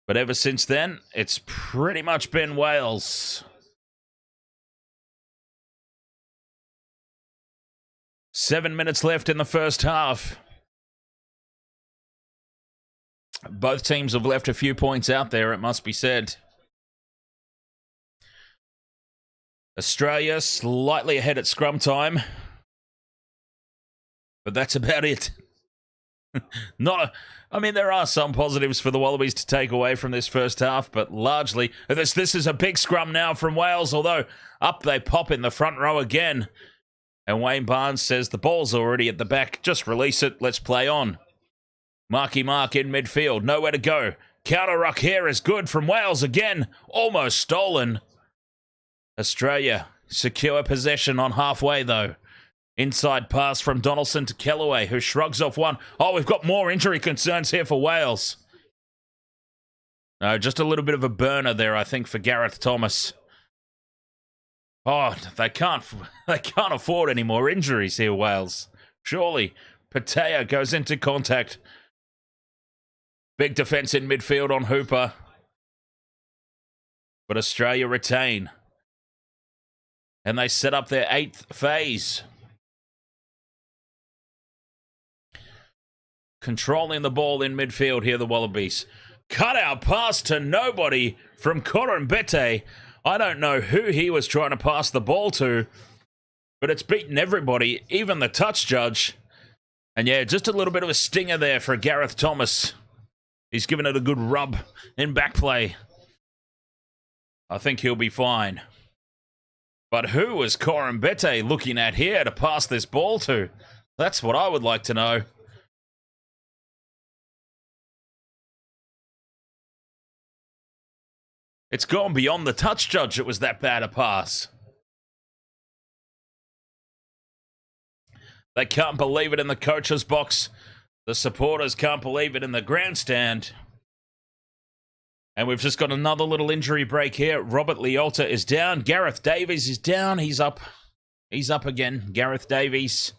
But ever since then, it's pretty much been Wales. 7 minutes left in the first half. Both teams have left a few points out there, it must be said. Australia slightly ahead at scrum time. But that's about it. I mean, there are some positives for the Wallabies to take away from this first half, but largely, this is a big scrum now from Wales, although up they pop in the front row again. And Wayne Barnes says the ball's already at the back. Just release it. Let's play on. Marky Mark in midfield. Nowhere to go. Counter ruck here is good from Wales again. Almost stolen. Australia secure possession on halfway, though. Inside pass from Donaldson to Kellaway, who shrugs off one. Oh, we've got more injury concerns here for Wales. No, just a little bit of a burner there, I think, for Gareth Thomas. Oh, they can't afford any more injuries here, Wales. Surely. Patea goes into contact. Big defence in midfield on Hooper. But Australia retain. And they set up their 8th phase. Controlling the ball in midfield here, the Wallabies. Cut out pass to nobody from Korombete. I don't know who he was trying to pass the ball to, but it's beaten everybody, even the touch judge. And yeah, just a little bit of a stinger there for Gareth Thomas. He's given it a good rub in back play. I think he'll be fine. But who was Korombete looking at here to pass this ball to? That's what I would like to know. It's gone beyond the touch judge. It was that bad a pass. They can't believe it in the coach's box. The supporters can't believe it in the grandstand. And we've just got another little injury break here. Robert Leota is down. Gareth Davies is down. He's up. He's up again. Gareth Davies.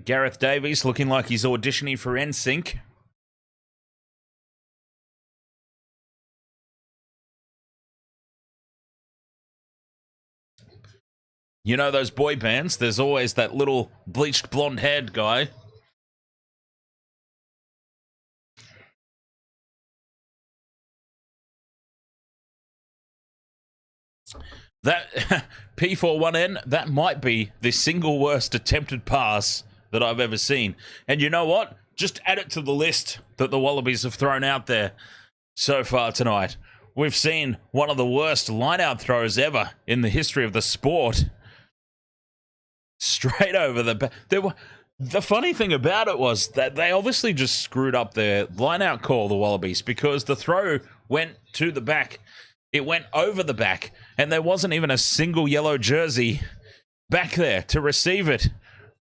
Gareth Davies looking like he's auditioning for NSYNC. You know those boy bands? There's always that little bleached blonde-haired guy. That P41N, that might be the single worst attempted pass that I've ever seen. And you know what? Just add it to the list that the Wallabies have thrown out there so far tonight. We've seen one of the worst line-out throws ever in the history of the sport. Straight over the back. The funny thing about it was that they obviously just screwed up their line-out call, the Wallabies, because the throw went to the back. It went over the back, and there wasn't even a single yellow jersey back there to receive it.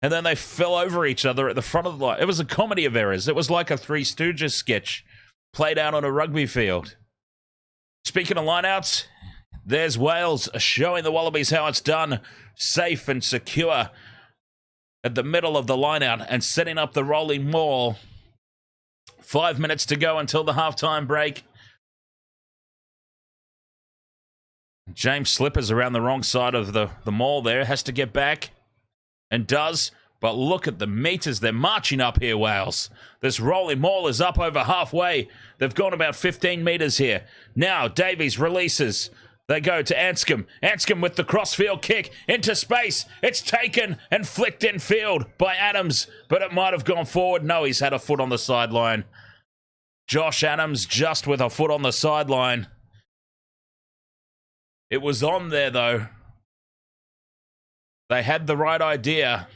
And then they fell over each other at the front of the line. It was a comedy of errors. It was like a Three Stooges sketch played out on a rugby field. Speaking of lineouts, there's Wales showing the Wallabies how it's done. Safe and secure at the middle of the lineout and setting up the rolling maul. 5 minutes to go until the halftime break. James Slippers around the wrong side of the maul there. Has to get back. And does. But look at the meters they're marching up here, Wales. This rolling maul is up over halfway. They've gone about 15 meters here. Now Davies releases. They go to Anscombe. Anscombe with the crossfield kick into space. It's taken and flicked in field by Adams, but it might have gone forward. No, he's had a foot on the sideline. Josh Adams just with a foot on the sideline. It was on there, though. They had the right idea.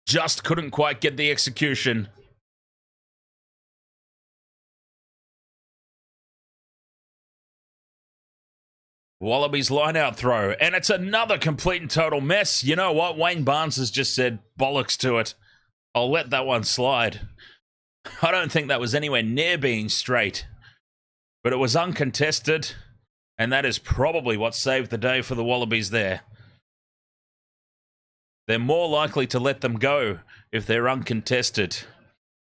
Just couldn't quite get the execution. Wallabies line-out throw, and it's another complete and total mess. You know what? Wayne Barnes has just said bollocks to it. I'll let that one slide. I don't think that was anywhere near being straight, but it was uncontested, and that is probably what saved the day for the Wallabies there. They're more likely to let them go if they're uncontested.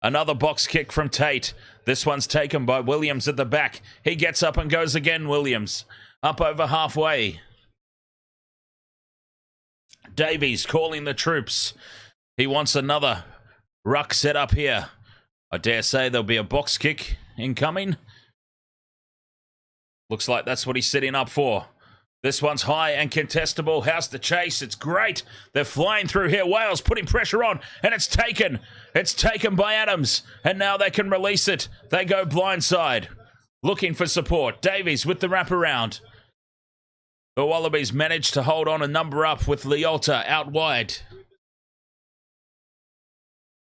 Another box kick from Tate. This one's taken by Williams at the back. He gets up and goes again, Williams. Up over halfway. Davies calling the troops. He wants another ruck set up here. I dare say there'll be a box kick incoming. Looks like that's what he's setting up for. This one's high and contestable. How's the chase? It's great. They're flying through here. Wales putting pressure on, and it's taken. It's taken by Adams, and now they can release it. They go blindside, looking for support. Davies with the wraparound. The Wallabies managed to hold on a number up with Liolta out wide.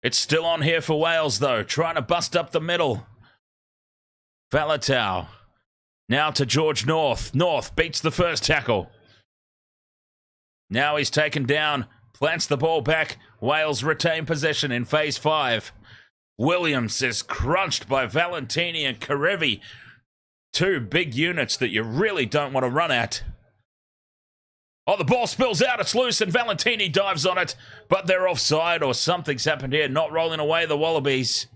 It's still on here for Wales, though, trying to bust up the middle. Valetau. Now to George North. North beats the first tackle. Now he's taken down, plants the ball back. Wales retain possession in phase 5. Williams is crunched by Valentini and Karevi. Two big units that you really don't want to run at. Oh, the ball spills out. It's loose and Valentini dives on it. But they're offside or something's happened here. Not rolling away the Wallabies.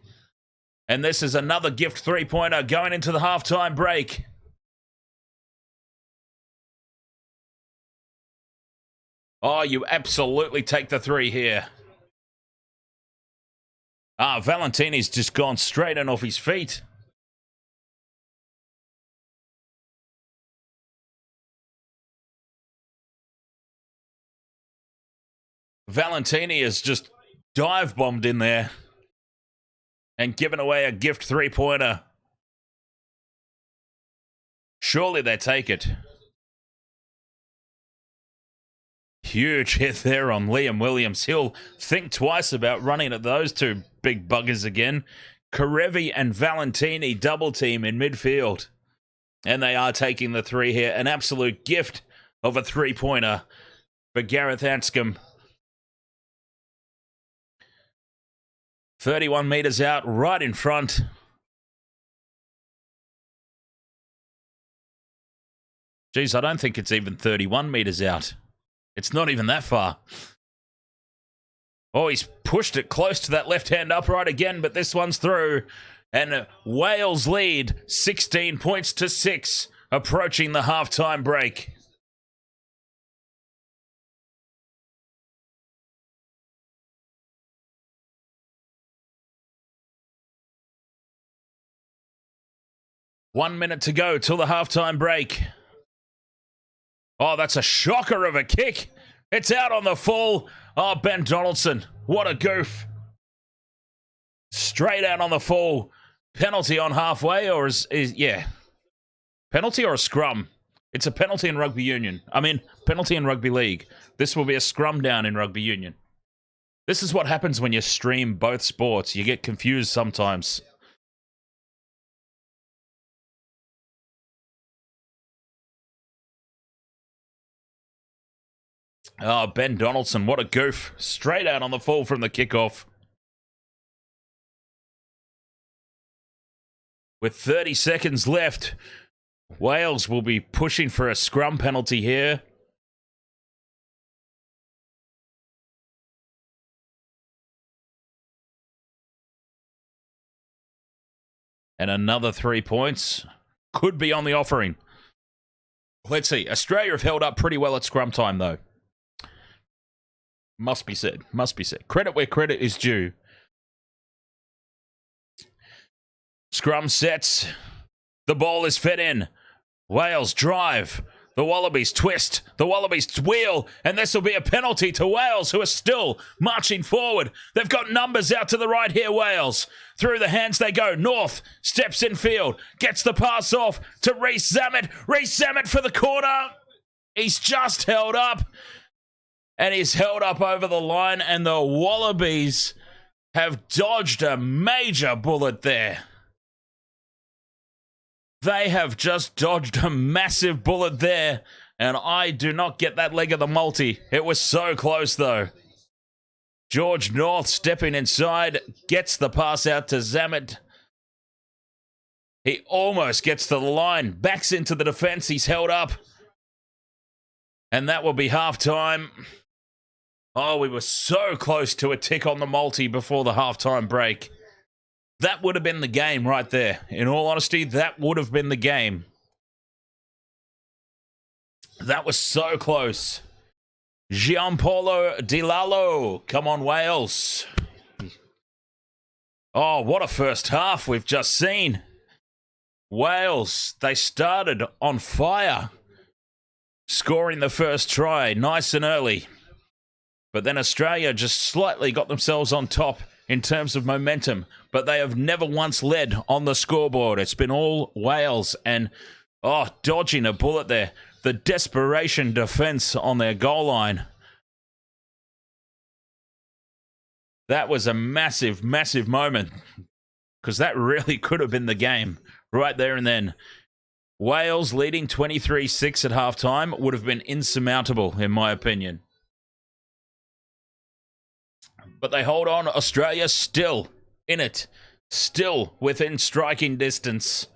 And this is another gift three-pointer going into the halftime break. Oh, you absolutely take the 3 here. Valentini's just gone straight in off his feet. Valentini has just dive-bombed in there and given away a gift three-pointer. Surely they take it. Huge hit there on Liam Williams. He'll think twice about running at those two big buggers again. Karevi and Valentini double team in midfield. And they are taking the 3 here. An absolute gift of a three-pointer for Gareth Anscombe. 31 metres out, right in front. Geez, I don't think it's even 31 metres out. It's not even that far. Oh, he's pushed it close to that left-hand upright again, but this one's through. And Wales lead 16 points to 6, approaching the halftime break. One minute to go till the halftime break. Oh, that's a shocker of a kick. It's out on the full. Oh, Ben Donaldson. What a goof. Straight out on the full. Penalty on halfway, or yeah. Penalty or a scrum? It's a penalty in rugby union. Penalty in rugby league. This will be a scrum down in rugby union. This is what happens when you stream both sports. You get confused sometimes. Oh, Ben Donaldson, what a goof. Straight out on the full from the kickoff. With 30 seconds left, Wales will be pushing for a scrum penalty here. And another 3 points could be on the offering. Let's see. Australia have held up pretty well at scrum time, though. Must be said. Must be said. Credit where credit is due. Scrum sets. The ball is fed in. Wales drive. The Wallabies twist. The Wallabies wheel. And this will be a penalty to Wales, who are still marching forward. They've got numbers out to the right here, Wales. Through the hands they go. North steps in field. Gets the pass off to Reece Zammit. Reece Zammit for the corner. He's just held up. And he's held up over the line, and the Wallabies have dodged a major bullet there. They have just dodged a massive bullet there, and I do not get that leg of the multi. It was so close, though. George North stepping inside, gets the pass out to Zammit. He almost gets to the line, backs into the defense. He's held up. And that will be halftime. Oh, we were so close to a tick on the multi before the halftime break. That would have been the game right there. In all honesty, that would have been the game. That was so close. Gianpaolo Di Lallo. Come on, Wales. Oh, what a first half we've just seen. Wales, they started on fire, scoring the first try nice and early. But then Australia just slightly got themselves on top in terms of momentum, but they have never once led on the scoreboard. It's been all Wales and, dodging a bullet there. The desperation defense on their goal line. That was a massive, massive moment because that really could have been the game right there and then. Wales leading 23-6 at halftime would have been insurmountable, in my opinion. But they hold on. Australia still in it, still within striking distance.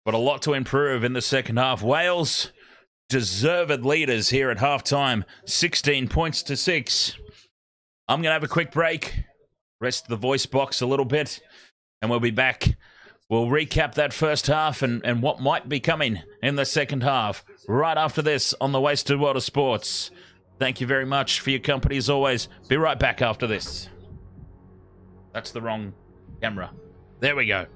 But a lot to improve in the second half. Wales, deserved leaders here at halftime, 16 points to 6. I'm going to have a quick break, rest the voice box a little bit, and we'll be back. We'll recap that first half and what might be coming in the second half right after this on the Wasted World of Sports. Thank you very much for your company as always. Be right back after this. That's the wrong camera. There we go.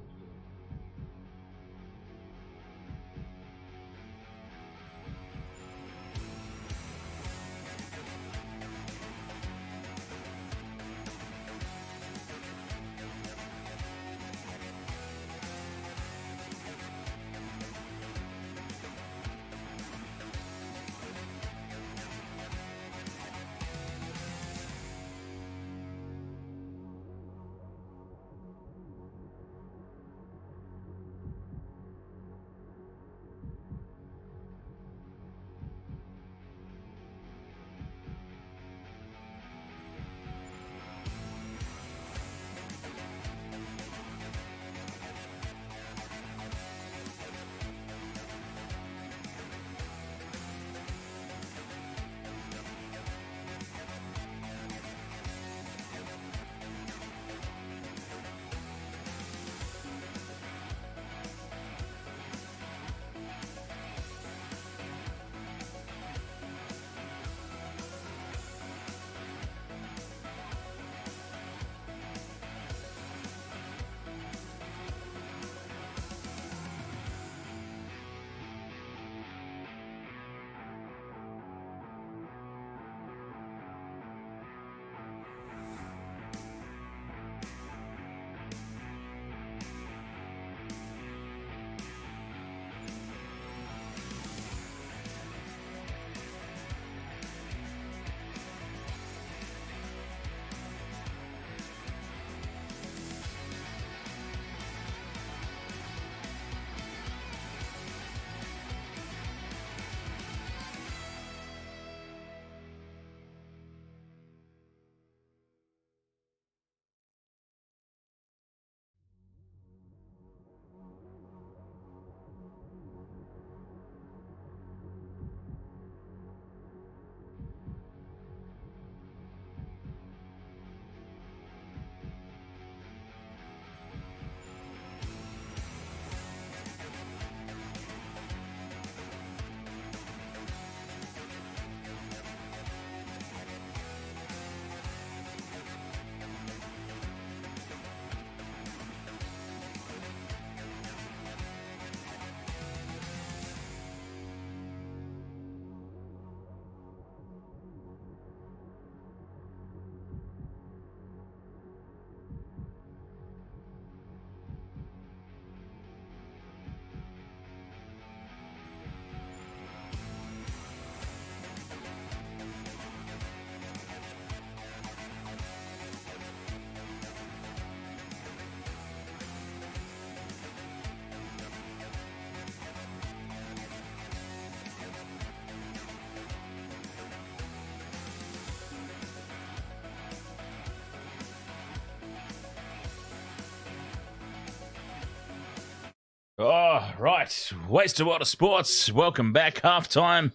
Oh, right. Wasted World of Sports. Welcome back. Halftime.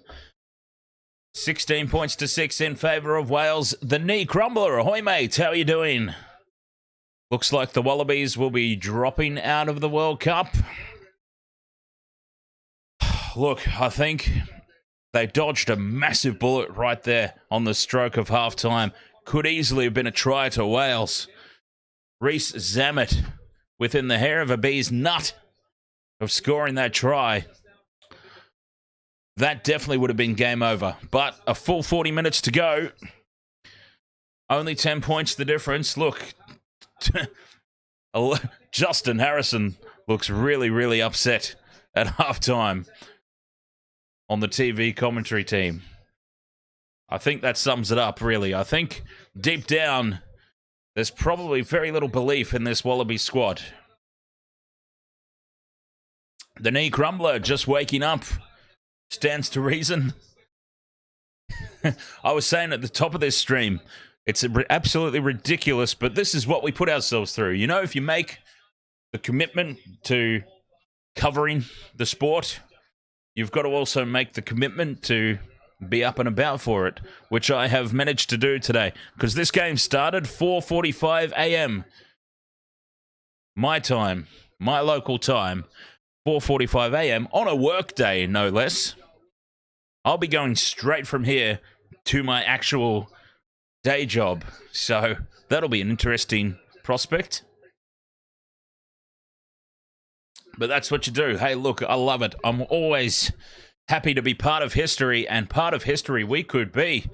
16 points to 6 in favour of Wales. The knee crumbler. Ahoy, mate. How are you doing? Looks like the Wallabies will be dropping out of the World Cup. Look, I think They dodged a massive bullet right there on the stroke of half-time. Could easily have been a try to Wales. Reece Zammit within the hair of a bee's nut of scoring that try. That definitely would have been game over. But a full 40 minutes to go. Only 10 points the difference. Look, Justin Harrison looks really, really upset at halftime on the TV commentary team. I think that sums it up, really. I think deep down, there's probably very little belief in this Wallaby squad. The knee crumbler just waking up stands to reason. I was saying at the top of this stream, it's absolutely ridiculous, but this is what we put ourselves through. You know, if you make the commitment to covering the sport, you've got to also make the commitment to be up and about for it, which I have managed to do today. Because this game started 4:45 a.m. my time, my local time, 4:45 a.m. on a work day, no less. I'll be going straight from here to my actual day job. So that'll be an interesting prospect. But that's what you do. Hey, look, I love it. I'm always happy to be part of history, and part of history we could be.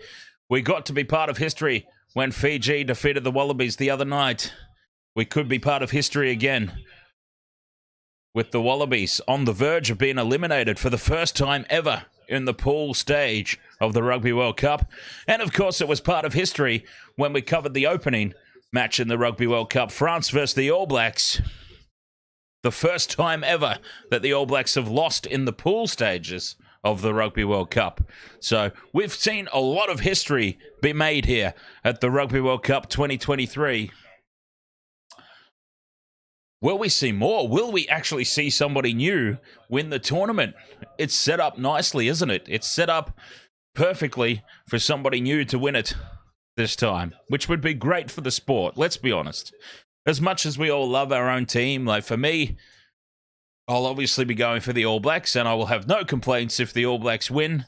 We got to be part of history when Fiji defeated the Wallabies the other night. We could be part of history again with the Wallabies on the verge of being eliminated for the first time ever in the pool stage of the Rugby World Cup. And of course, it was part of history when we covered the opening match in the Rugby World Cup, France versus the All Blacks. The first time ever that the All Blacks have lost in the pool stages of the Rugby World Cup. So we've seen a lot of history be made here at the Rugby World Cup 2023. Will we see more? Will we actually see somebody new win the tournament? It's set up nicely, isn't it? It's set up perfectly for somebody new to win it this time, which would be great for the sport, let's be honest. As much as we all love our own team, like for me, I'll obviously be going for the All Blacks, and I will have no complaints if the All Blacks win.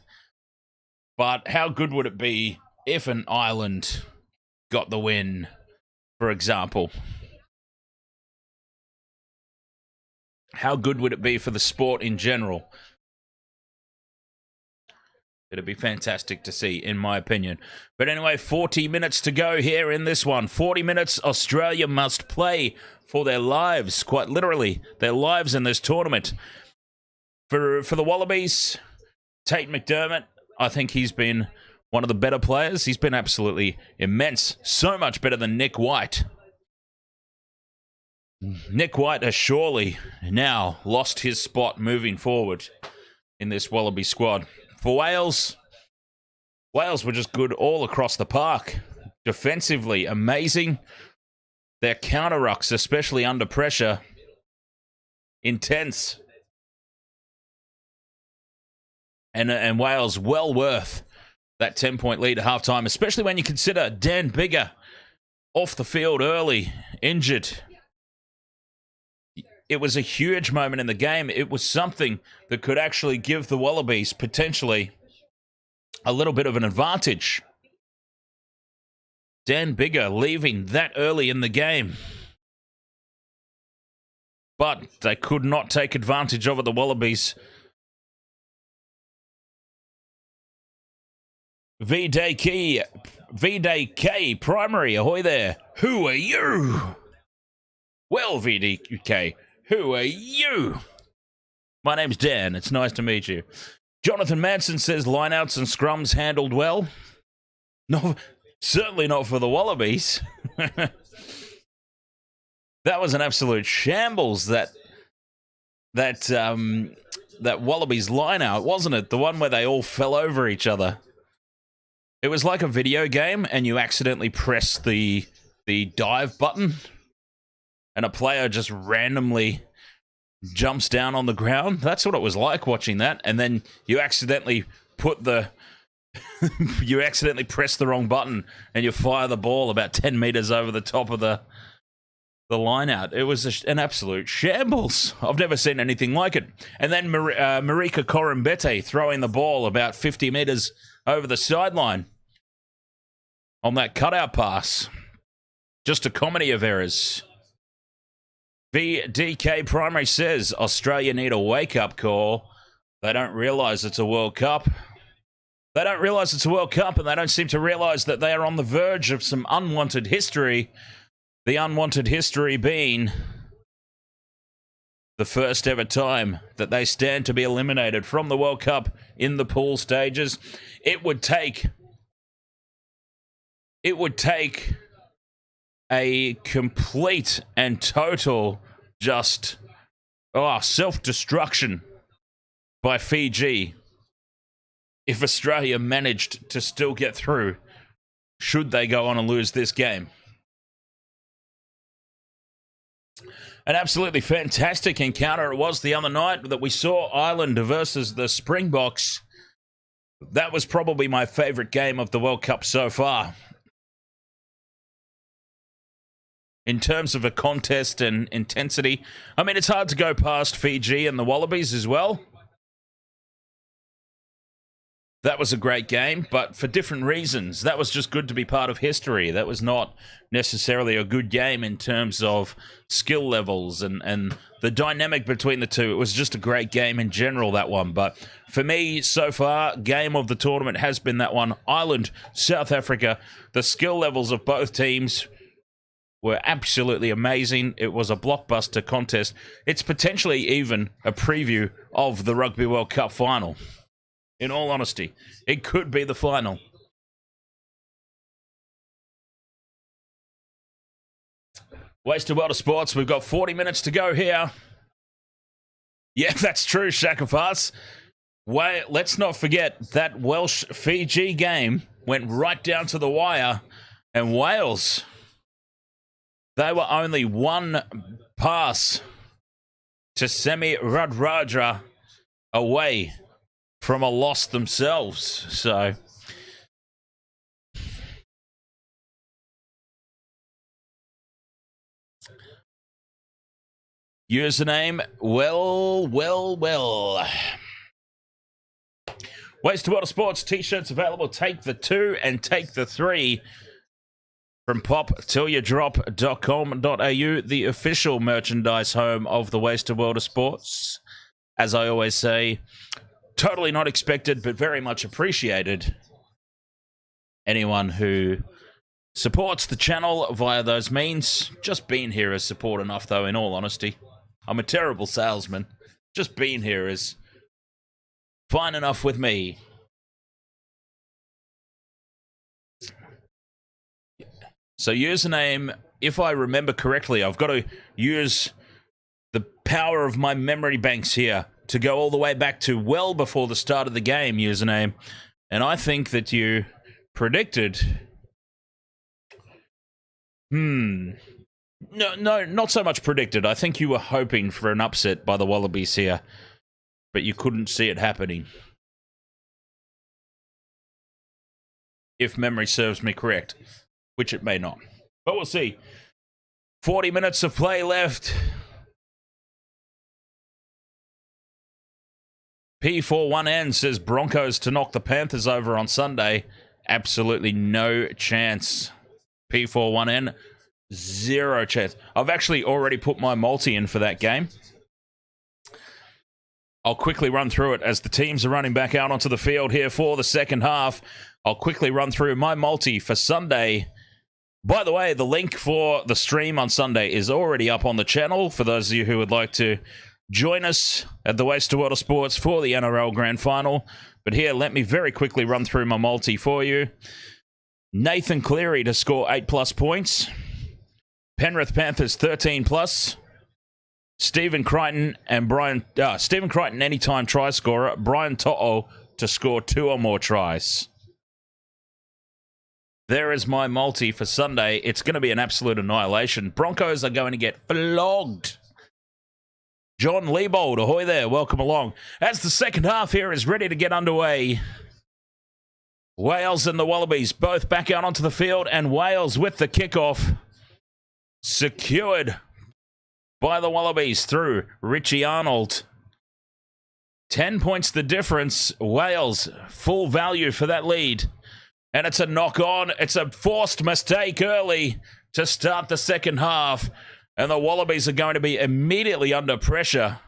But how good would it be if an island got the win, for example? How good would it be for the sport in general? It'd be fantastic to see, in my opinion. But anyway, 40 minutes to go here in this one. 40 minutes Australia must play for their lives, quite literally, their lives in this tournament. For the Wallabies, Tate McDermott, I think he's been one of the better players. He's been absolutely immense. So much better than Nick White. Nick White has surely now lost his spot moving forward in this Wallaby squad. For Wales were just good all across the park. Defensively, amazing. Their counter-rucks, especially under pressure, intense. And Wales well worth that 10-point lead at halftime, especially when you consider Dan Biggar off the field early, injured. It was a huge moment in the game. It was something that could actually give the Wallabies potentially a little bit of an advantage. Dan Biggar leaving that early in the game. But they could not take advantage of it, the Wallabies. V-Day K, primary, ahoy there. Who are you? Well, VDK, who are you? My name's Dan. It's nice to meet you. Jonathan Manson says lineouts and scrums handled well. No, certainly not for the Wallabies. That was an absolute shambles, that Wallabies lineout, wasn't it? The one where they all fell over each other. It was like a video game and you accidentally press the dive button and a player just randomly jumps down on the ground. That's what it was like watching that. And then you accidentally put you accidentally press the wrong button and you fire the ball about 10 meters over the top of the the line out. It was an absolute shambles. I've never seen anything like it. And then Marika Korombete throwing the ball about 50 metres over the sideline on that cutout pass. Just a comedy of errors. VDK Primary says Australia need a wake-up call. They don't realise it's a World Cup. They don't realise it's a World Cup, and they don't seem to realise that they are on the verge of some unwanted history. The unwanted history being the first ever time that they stand to be eliminated from the World Cup in the pool stages. It would take a complete and total just self-destruction by Fiji if Australia managed to still get through, should they go on and lose this game. An absolutely fantastic encounter it was the other night that we saw, Ireland versus the Springboks. That was probably my favourite game of the World Cup so far. In terms of a contest and intensity, I mean, it's hard to go past Fiji and the Wallabies as well. That was a great game, but for different reasons. That was just good to be part of history. That was not necessarily a good game in terms of skill levels and the dynamic between the two. It was just a great game in general, that one. But for me, so far, game of the tournament has been that one. Ireland, South Africa, the skill levels of both teams were absolutely amazing. It was a blockbuster contest. It's potentially even a preview of the Rugby World Cup final. In all honesty, it could be the final. Wasted World of Sports. We've got 40 minutes to go here. Yeah, that's true, Shack of Hearts. Let's not forget that Welsh-Fiji game went right down to the wire. And Wales, they were only one pass to Semi Radradra away from a loss themselves. So username, well. Wasted World of Sports t-shirts available. Take the 2 and take the 3 from poptillyouDrop.com.au, the official merchandise home of the Wasted World of Sports. As I always say, totally not expected, but very much appreciated. Anyone who supports the channel via those means, just being here is support enough, though, in all honesty. I'm a terrible salesman. Just being here is fine enough with me. So username, if I remember correctly, I've got to use the power of my memory banks here to go all the way back to well before the start of the game, username. And I think that you predicted... No, not so much predicted. I think you were hoping for an upset by the Wallabies here, but you couldn't see it happening. If memory serves me correct, which it may not. But we'll see. 40 minutes of play left. P41N says Broncos to knock the Panthers over on Sunday. Absolutely no chance. P41N, zero chance. I've actually already put my multi in for that game. I'll quickly run through it as the teams are running back out onto the field here for the second half. I'll quickly run through my multi for Sunday. By the way, the link for the stream on Sunday is already up on the channel for those of you who would like to join us at the Wasted World of Sports for the NRL Grand Final. But here, let me very quickly run through my multi for you. Nathan Cleary to score 8+ points. Penrith Panthers 13+. Stephen Crichton anytime try scorer. Brian To'o to score 2 or more tries. There is my multi for Sunday. It's going to be an absolute annihilation. Broncos are going to get flogged. John Leibold, ahoy there, welcome along. As the second half here is ready to get underway. Wales and the Wallabies both back out onto the field, and Wales with the kickoff. Secured by the Wallabies through Richie Arnold. 10 points the difference. Wales, full value for that lead. And it's a knock-on. It's a forced mistake early to start the second half. And the Wallabies are going to be immediately under pressure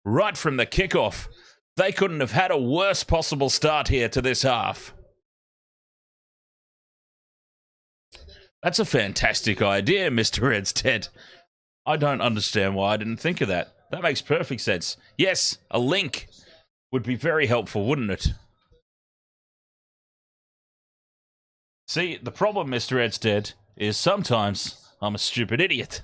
right from the kickoff. They couldn't have had a worse possible start here to this half. That's a fantastic idea, Mr. Redstead. I don't understand why I didn't think of that. That makes perfect sense. Yes, a link would be very helpful, wouldn't it? See, the problem, Mr. Redstead, is sometimes I'm a stupid idiot.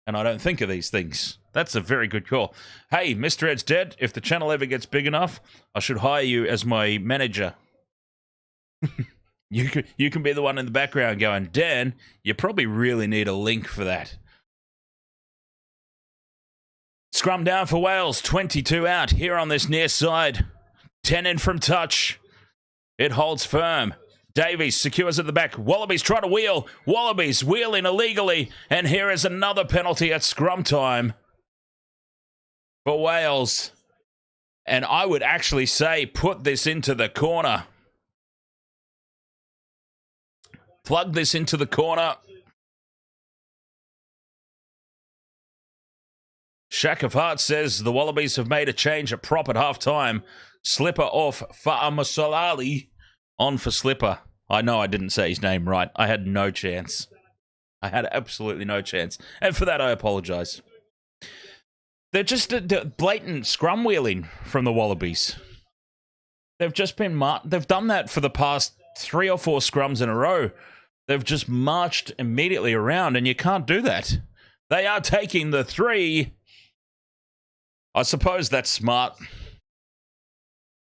And I don't think of these things. That's a very good call. Hey, Mr. Redstead, if the channel ever gets big enough, I should hire you as my manager. You can be the one in the background going, Dan, you probably really need a link for that. Scrum down for Wales, 22 out here on this near side. 10 in from touch. It holds firm. Davies secures at the back. Wallabies try to wheel. Wallabies wheeling illegally. And here is another penalty at scrum time for Wales. And I would actually say put this into the corner. Plug this into the corner. Shack of Heart says the Wallabies have made a change at prop at half-time. Slipper off Fa'amasalali on for Slipper. I know I didn't say his name right. I had no chance. I had absolutely no chance. And for that, I apologise. They're just a blatant scrum wheeling from the Wallabies. They've just been... They've done that for the past 3 or 4 scrums in a row. They've just marched immediately around, and you can't do that. They are taking the 3... I suppose that's smart.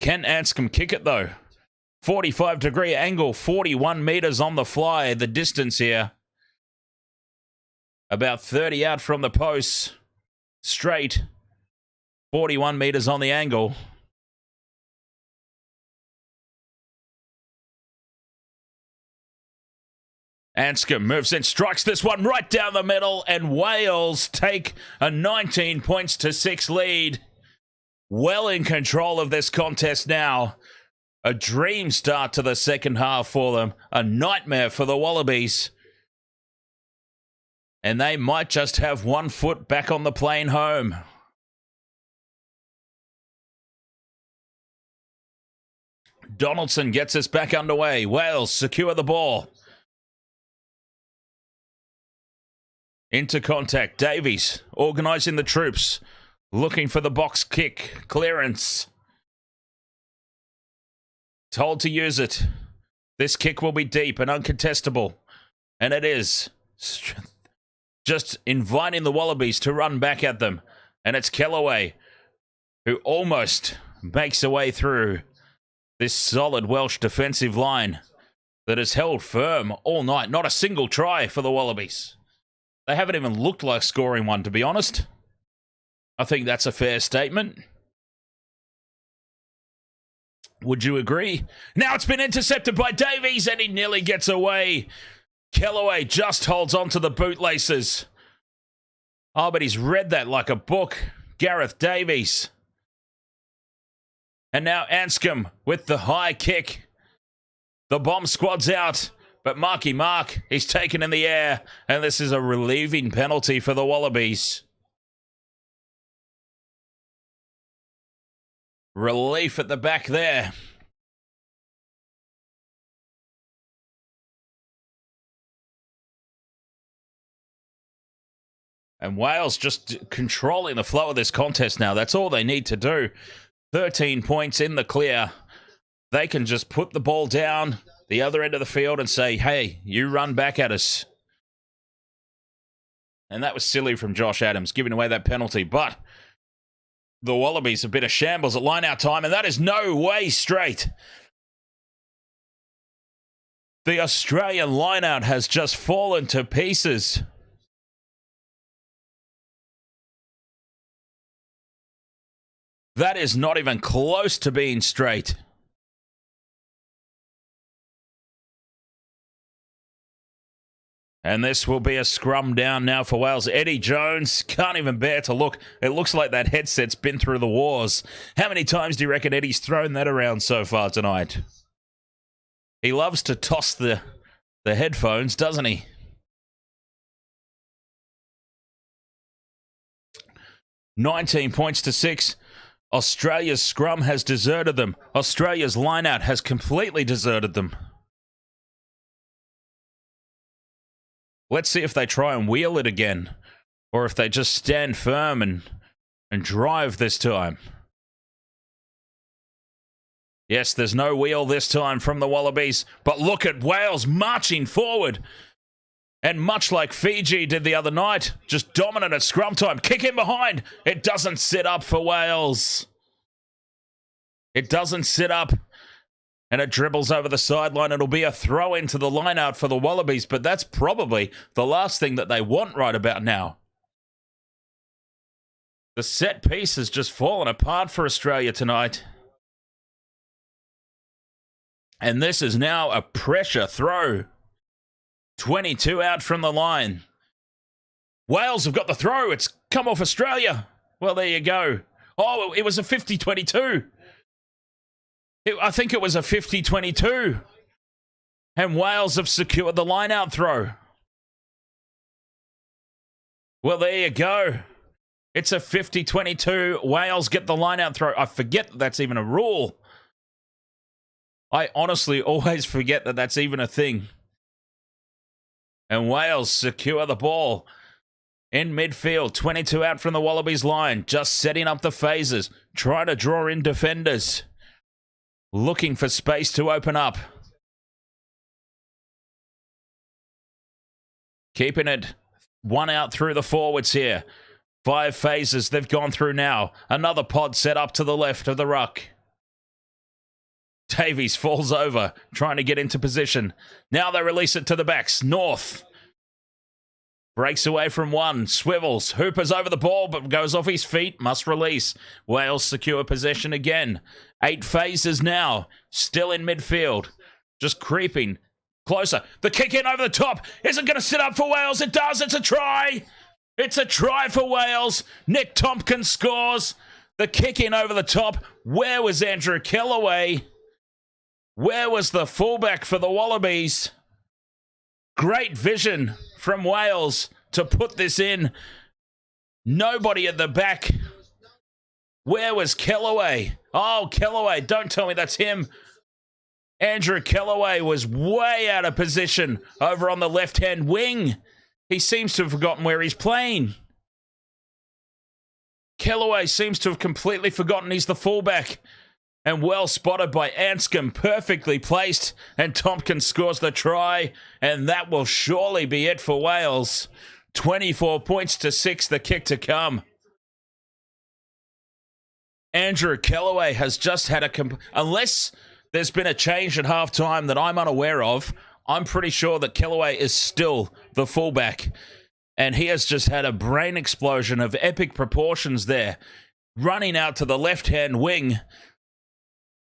Can Anscombe kick it, though? 45-degree angle, 41 metres on the fly, the distance here. About 30 out from the posts. Straight. 41 metres on the angle. Anscombe moves in, strikes this one right down the middle, and Wales take a 19 points to 6 lead. Well in control of this contest now. A dream start to the second half for them. A nightmare for the Wallabies. And they might just have one foot back on the plane home. Donaldson gets us back underway. Wales secure the ball. Into contact. Davies organising the troops. Looking for the box kick. Clearance. Told to use it. This kick will be deep and uncontestable. And it is. Just inviting the Wallabies to run back at them. And it's Kellaway who almost makes a way through this solid Welsh defensive line that has held firm all night. Not a single try for the Wallabies. They haven't even looked like scoring one, to be honest. I think that's a fair statement. Would you agree? Now it's been intercepted by Davies, and he nearly gets away. Kellaway just holds on to the bootlaces. Oh, but he's read that like a book. Gareth Davies. And now Anscombe with the high kick. The bomb squad's out. But Marky Mark, he's taken in the air, and this is a relieving penalty for the Wallabies. Relief at the back there. And Wales just controlling the flow of this contest now. That's all they need to do. 13 points in the clear. They can just put the ball down the other end of the field and say, hey, you run back at us. And that was silly from Josh Adams, giving away that penalty. But the Wallabies have been a shambles at line-out time, and that is no way straight. The Australian line-out has just fallen to pieces. That is not even close to being straight. And this will be a scrum down now for Wales. Eddie Jones can't even bear to look. It looks like that headset's been through the wars. How many times do you reckon Eddie's thrown that around so far tonight? He loves to toss the headphones, doesn't he? $19 points to 6. Australia's scrum has deserted them. Australia's line-out has completely deserted them. Let's see if they try and wheel it again, or if they just stand firm and drive this time. Yes, there's no wheel this time from the Wallabies, but look at Wales marching forward. And much like Fiji did the other night, just dominant at scrum time. Kick in behind. It doesn't sit up for Wales. It doesn't sit up. And it dribbles over the sideline. It'll be a throw into the line out for the Wallabies, but that's probably the last thing that they want right about now. The set piece has just fallen apart for Australia tonight. And this is now a pressure throw. 22 out from the line. Wales have got the throw. It's come off Australia. Well, there you go. Oh, it was a 50-22. I think it was a 50-22. And Wales have secured the line-out throw. Well, there you go. It's a 50-22. Wales get the line-out throw. I forget that that's even a rule. I honestly always forget that that's even a thing. And Wales secure the ball in midfield. 22 out from the Wallabies line. Just setting up the phases. Trying to draw in defenders. Looking for space to open up. Keeping it one out through the forwards here. 5 phases they've gone through now. Another pod set up to the left of the ruck. Davies falls over, trying to get into position. Now they release it to the backs. North breaks away from one. Swivels. Hooper's over the ball, but goes off his feet. Must release. Wales secure possession again. 8 phases now. Still in midfield. Just creeping closer. The kick in over the top. Is it going to sit up for Wales? It does. It's a try. It's a try for Wales. Nick Tompkins scores. The kick in over the top. Where was Andrew Kellaway? Where was the fullback for the Wallabies? Great vision from Wales to put this in. Nobody at the back. Where was Kellaway? Oh, Kellaway, don't tell me that's him. Andrew Kellaway was way out of position over on the left-hand wing. He seems to have forgotten where he's playing. Kellaway seems to have completely forgotten he's the fullback. And well spotted by Anscombe, perfectly placed. And Tompkins scores the try. And that will surely be it for Wales. 24 points to 6, the kick to come. Andrew Kellaway has just had unless there's been a change at halftime that I'm unaware of, I'm pretty sure that Kellaway is still the fullback. And he has just had a brain explosion of epic proportions there. Running out to the left-hand wing.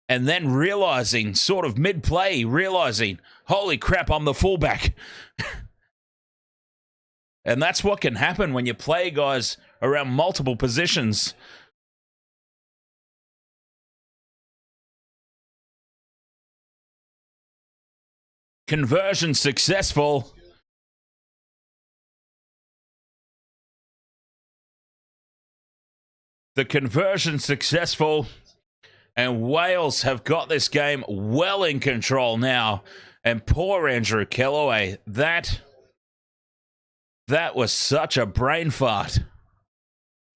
And then realizing, sort of mid-play, realizing, holy crap, I'm the fullback. And that's what can happen when you play guys around multiple positions. Conversion successful. The conversion successful. And Wales have got this game well in control now. And poor Andrew Kellaway, that was such a brain fart.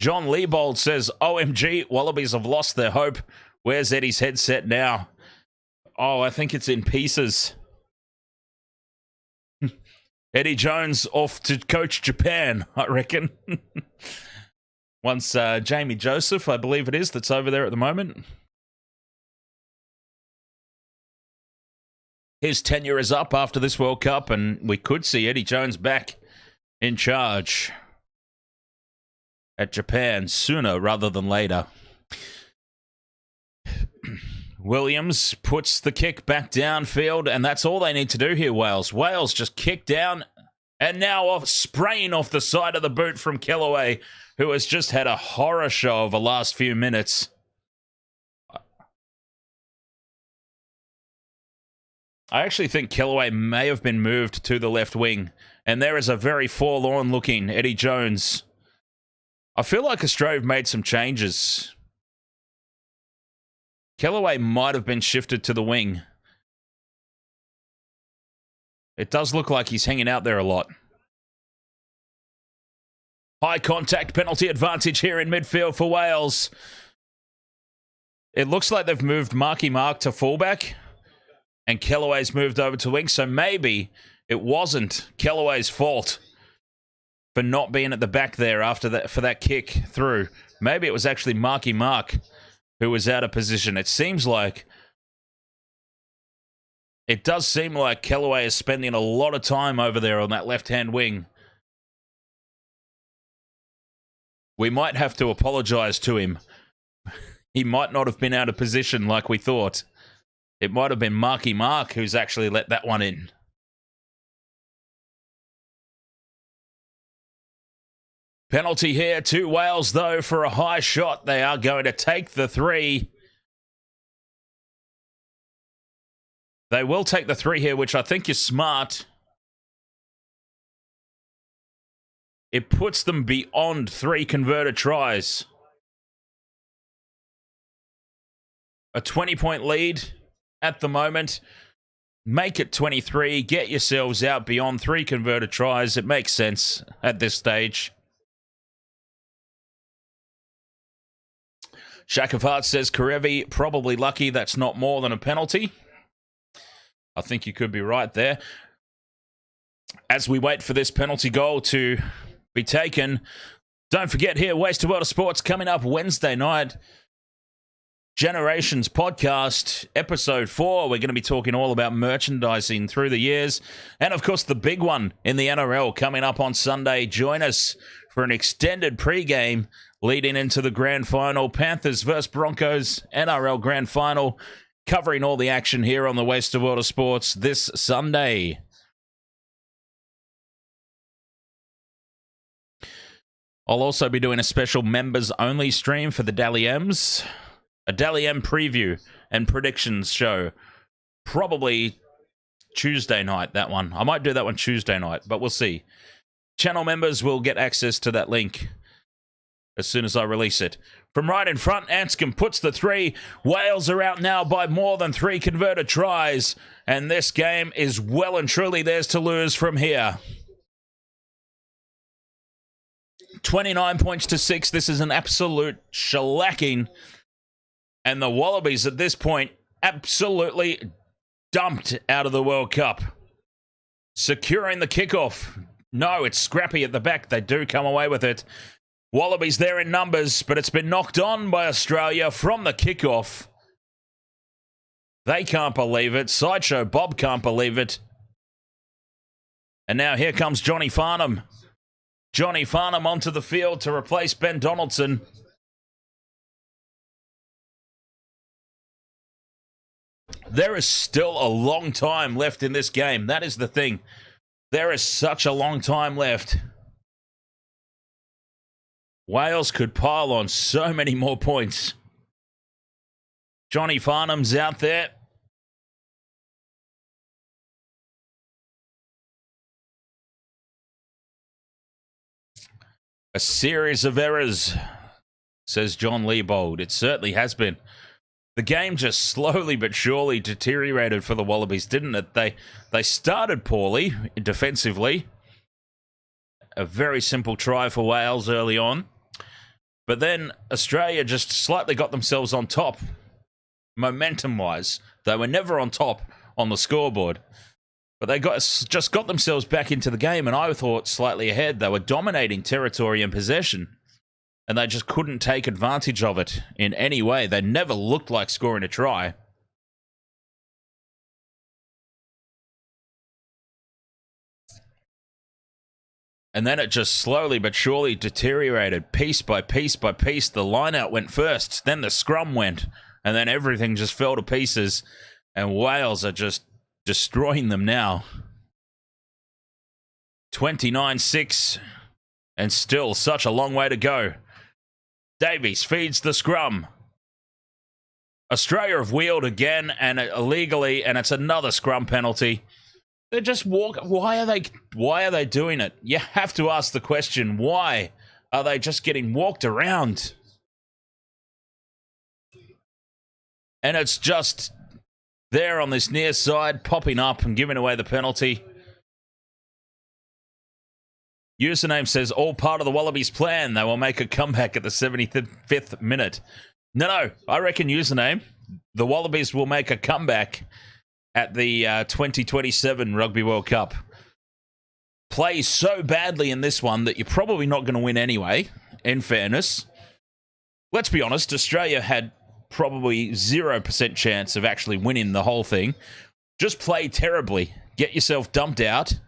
John Leibold says, OMG, Wallabies have lost their hope. Where's Eddie's headset now? Oh, I think it's in pieces. Eddie Jones off to coach Japan, I reckon. Once Jamie Joseph, I believe it is, that's over there at the moment. His tenure is up after this World Cup, and we could see Eddie Jones back in charge at Japan sooner rather than later. Williams puts the kick back downfield, and that's all they need to do here, Wales. Wales just kick down And now off, spraying off the side of the boot from Kellaway, who has just had a horror show of the last few minutes. I actually think Kellaway may have been moved to the left wing. And there is a very forlorn-looking Eddie Jones. I feel like Australia have made some changes. Kellaway might have been shifted to the wing. It does look like he's hanging out there a lot. High contact penalty advantage here in midfield for Wales. It looks like they've moved Marky Mark to fullback. And Kellaway's moved over to wing. So maybe it wasn't Kellaway's fault for not being at the back there after that for that kick through. Maybe it was actually Marky Mark who was out of position. It does seem like Kellaway is spending a lot of time over there on that left-hand wing. We might have to apologize to him. He might not have been out of position like we thought. It might have been Marky Mark who's actually let that one in. Penalty here to Wales, though, for a high shot. They are going to take the 3. They will take the 3 here, which I think is smart. It puts them beyond 3 converted tries. A 20-point lead at the moment. Make it 23. Get yourselves out beyond 3 converted tries. It makes sense at this stage. Shack of Hearts says Karevi probably lucky that's not more than a penalty. I think you could be right there. As we wait for this penalty goal to be taken, don't forget here, Wasted World of Sports coming up Wednesday night. Generations Podcast, Episode 4. We're going to be talking all about merchandising through the years. And, of course, the big one in the NRL coming up on Sunday. Join us for an extended pregame leading into the grand final. Panthers versus Broncos, NRL grand final. Covering all the action here on the Wasted World of Sports this Sunday. I'll also be doing a special members-only stream for the Dally M's. A Dally M preview and predictions show. Probably Tuesday night, that one. I might do that one Tuesday night, but we'll see. Channel members will get access to that link as soon as I release it. From right in front, Anscombe puts the 3. Wales are out now by more than 3 converted tries. And this game is well and truly theirs to lose from here. 29 points to 6. This is an absolute shellacking. And the Wallabies at this point absolutely dumped out of the World Cup. Securing the kickoff. No, it's scrappy at the back. They do come away with it. Wallabies there in numbers, but it's been knocked on by Australia from the kickoff. They can't believe it. Sideshow Bob can't believe it. And now here comes Johnny Farnham. Johnny Farnham onto the field to replace Ben Donaldson. There is still a long time left in this game. That is the thing. There is such a long time left. Wales could pile on so many more points. Johnny Farnham's out there. A series of errors, says John Leibold. It certainly has been. The game just slowly but surely deteriorated for the Wallabies, didn't it? They started poorly defensively. A very simple try for Wales early on. But then Australia just slightly got themselves on top, momentum-wise. They were never on top on the scoreboard. But they just got themselves back into the game, and I thought slightly ahead. They were dominating territory and possession. And they just couldn't take advantage of it in any way. They never looked like scoring a try. And then it just slowly but surely deteriorated piece by piece by piece. The line-out went first, then the scrum went, and then everything just fell to pieces. And Wales are just destroying them now. 29-6. And still such a long way to go. Davies feeds the scrum. Australia have wheeled again and illegally, and it's another scrum penalty. They just walk. Why are they doing it? You have to ask the question, why are they just getting walked around? And it's just there on this near side, popping up and giving away the penalty. Username says, all part of the Wallabies plan. They will make a comeback at the 75th minute. No, I reckon username, the Wallabies will make a comeback at the 2027 Rugby World Cup. Play so badly in this one that you're probably not going to win anyway, in fairness. Let's be honest, Australia had probably 0% chance of actually winning the whole thing. Just play terribly. Get yourself dumped out.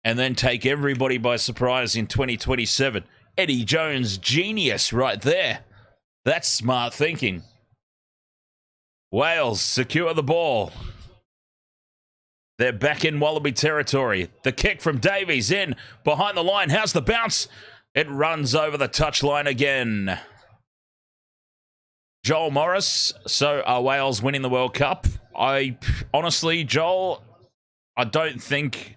And then take everybody by surprise in 2027. Eddie Jones, genius right there. That's smart thinking. Wales secure the ball. They're back in Wallaby territory. The kick from Davies in behind the line. How's the bounce? It runs over the touchline again. Joel Morris. So are Wales winning the World Cup? Honestly, Joel, I don't think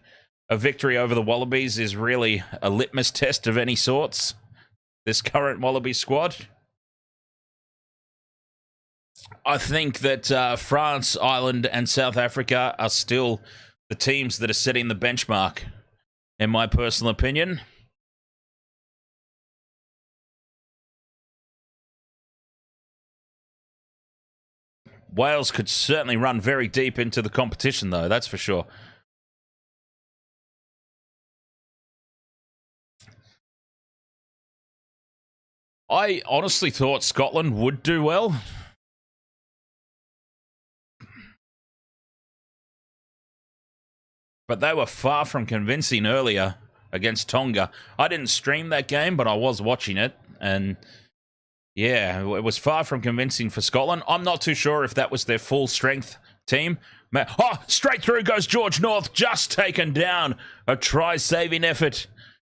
a victory over the Wallabies is really a litmus test of any sorts. This current Wallaby squad. I think that France, Ireland, and South Africa are still the teams that are setting the benchmark, in my personal opinion. Wales could certainly run very deep into the competition, though, that's for sure. I honestly thought Scotland would do well. But they were far from convincing earlier against Tonga. I didn't stream that game, but I was watching it. And yeah, it was far from convincing for Scotland. I'm not too sure if that was their full strength team. Oh, straight through goes George North, just taken down. A try-saving effort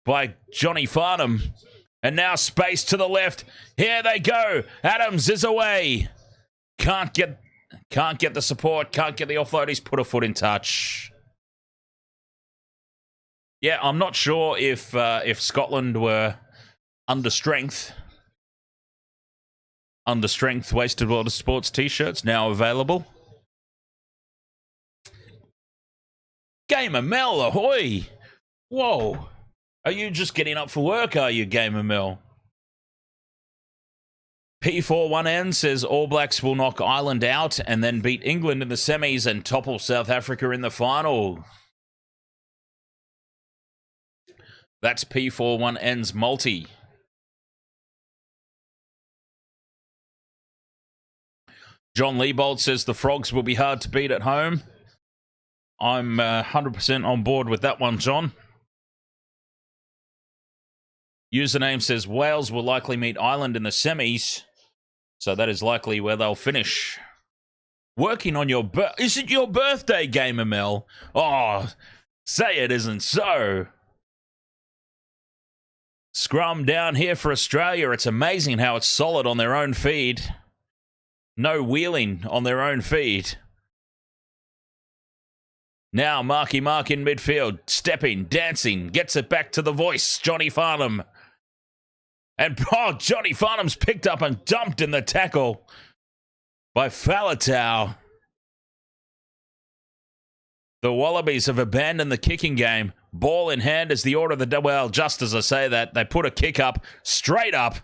by Johnny Farnham. And now space to the left. Here they go. Adams is away. Can't get the support. Can't get the offload. He's put a foot in touch. Yeah, I'm not sure if Scotland were under strength. Under strength Wasted World of Sports t-shirts now available. Gamer Mel, ahoy! Whoa. Are you just getting up for work, are you, Gamer Mel? P41N says All Blacks will knock Ireland out and then beat England in the semis and topple South Africa in the final. That's P41N's multi. John Leibold says the Frogs will be hard to beat at home. I'm 100% on board with that one, John. Username says Wales will likely meet Ireland in the semis. So that is likely where they'll finish. Working on your Is it your birthday, Gamer Mel? Oh, say it isn't so. Scrum down here for Australia. It's amazing how it's solid on their own feed. No wheeling on their own feed. Now Marky Mark in midfield. Stepping, dancing. Gets it back to the voice. Johnny Farnham. And Johnny Farnham's picked up and dumped in the tackle by Faletau. The Wallabies have abandoned the kicking game. Ball in hand is the order of the... Well, just as I say that, they put a kick up, straight up.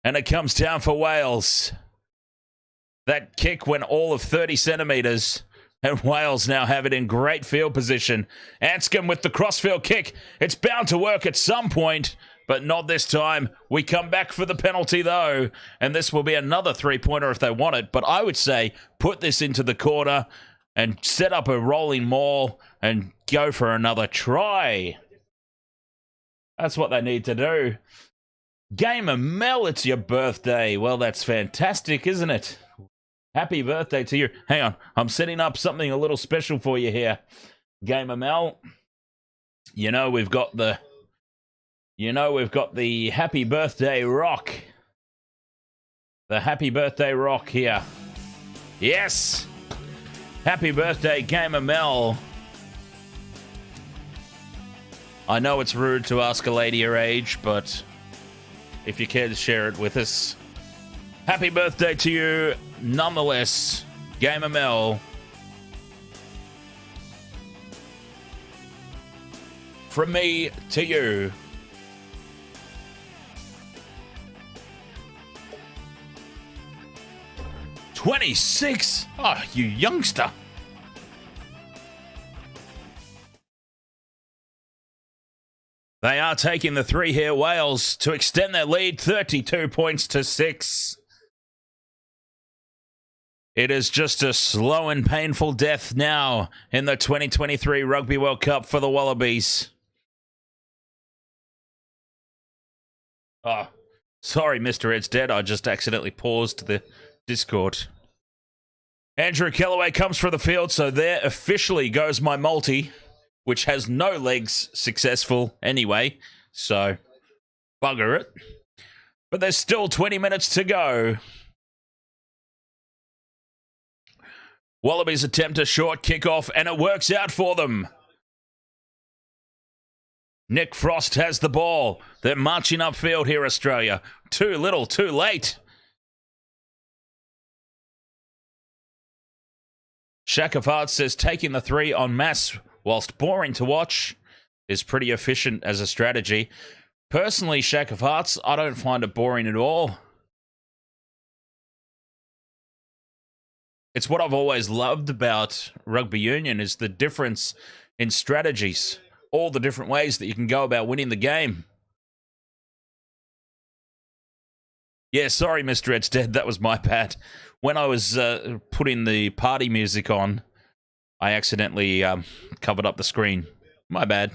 And it comes down for Wales. That kick went all of 30 centimetres. And Wales now have it in great field position. Anscombe with the crossfield kick. It's bound to work at some point, but not this time. We come back for the penalty, though. And this will be another three-pointer if they want it. But I would say put this into the corner and set up a rolling maul and go for another try. That's what they need to do. Gamer Mel, it's your birthday. Well, that's fantastic, isn't it? Happy birthday to you. Hang on, I'm setting up something a little special for you here. Game of Mel. We've got the happy birthday rock. The happy birthday rock here. Yes! Happy birthday, Game of Mel. I know it's rude to ask a lady her age, but if you care to share it with us, happy birthday to you, nonetheless, Game of Mel. From me to you. $26? Oh, you youngster. They are taking the 3 here, Wales, to extend their lead 32 points to 6. It is just a slow and painful death now in the 2023 Rugby World Cup for the Wallabies. Oh, sorry, Mr. Ed's dead. I just accidentally paused the Discord. Andrew Kellaway comes for the field, so there officially goes my multi, which has no legs successful anyway, so bugger it. But there's still 20 minutes to go. Wallabies attempt a short kickoff, and it works out for them. Nick Frost has the ball. They're marching upfield here, Australia. Too little, too late. Shack of Hearts says taking the 3 en masse, whilst boring to watch, is pretty efficient as a strategy. Personally, Shack of Hearts, I don't find it boring at all. It's what I've always loved about rugby union, is the difference in strategies. All the different ways that you can go about winning the game. Yeah, sorry, Mr. Ed's dead. That was my bad. When I was putting the party music on, I accidentally covered up the screen. My bad.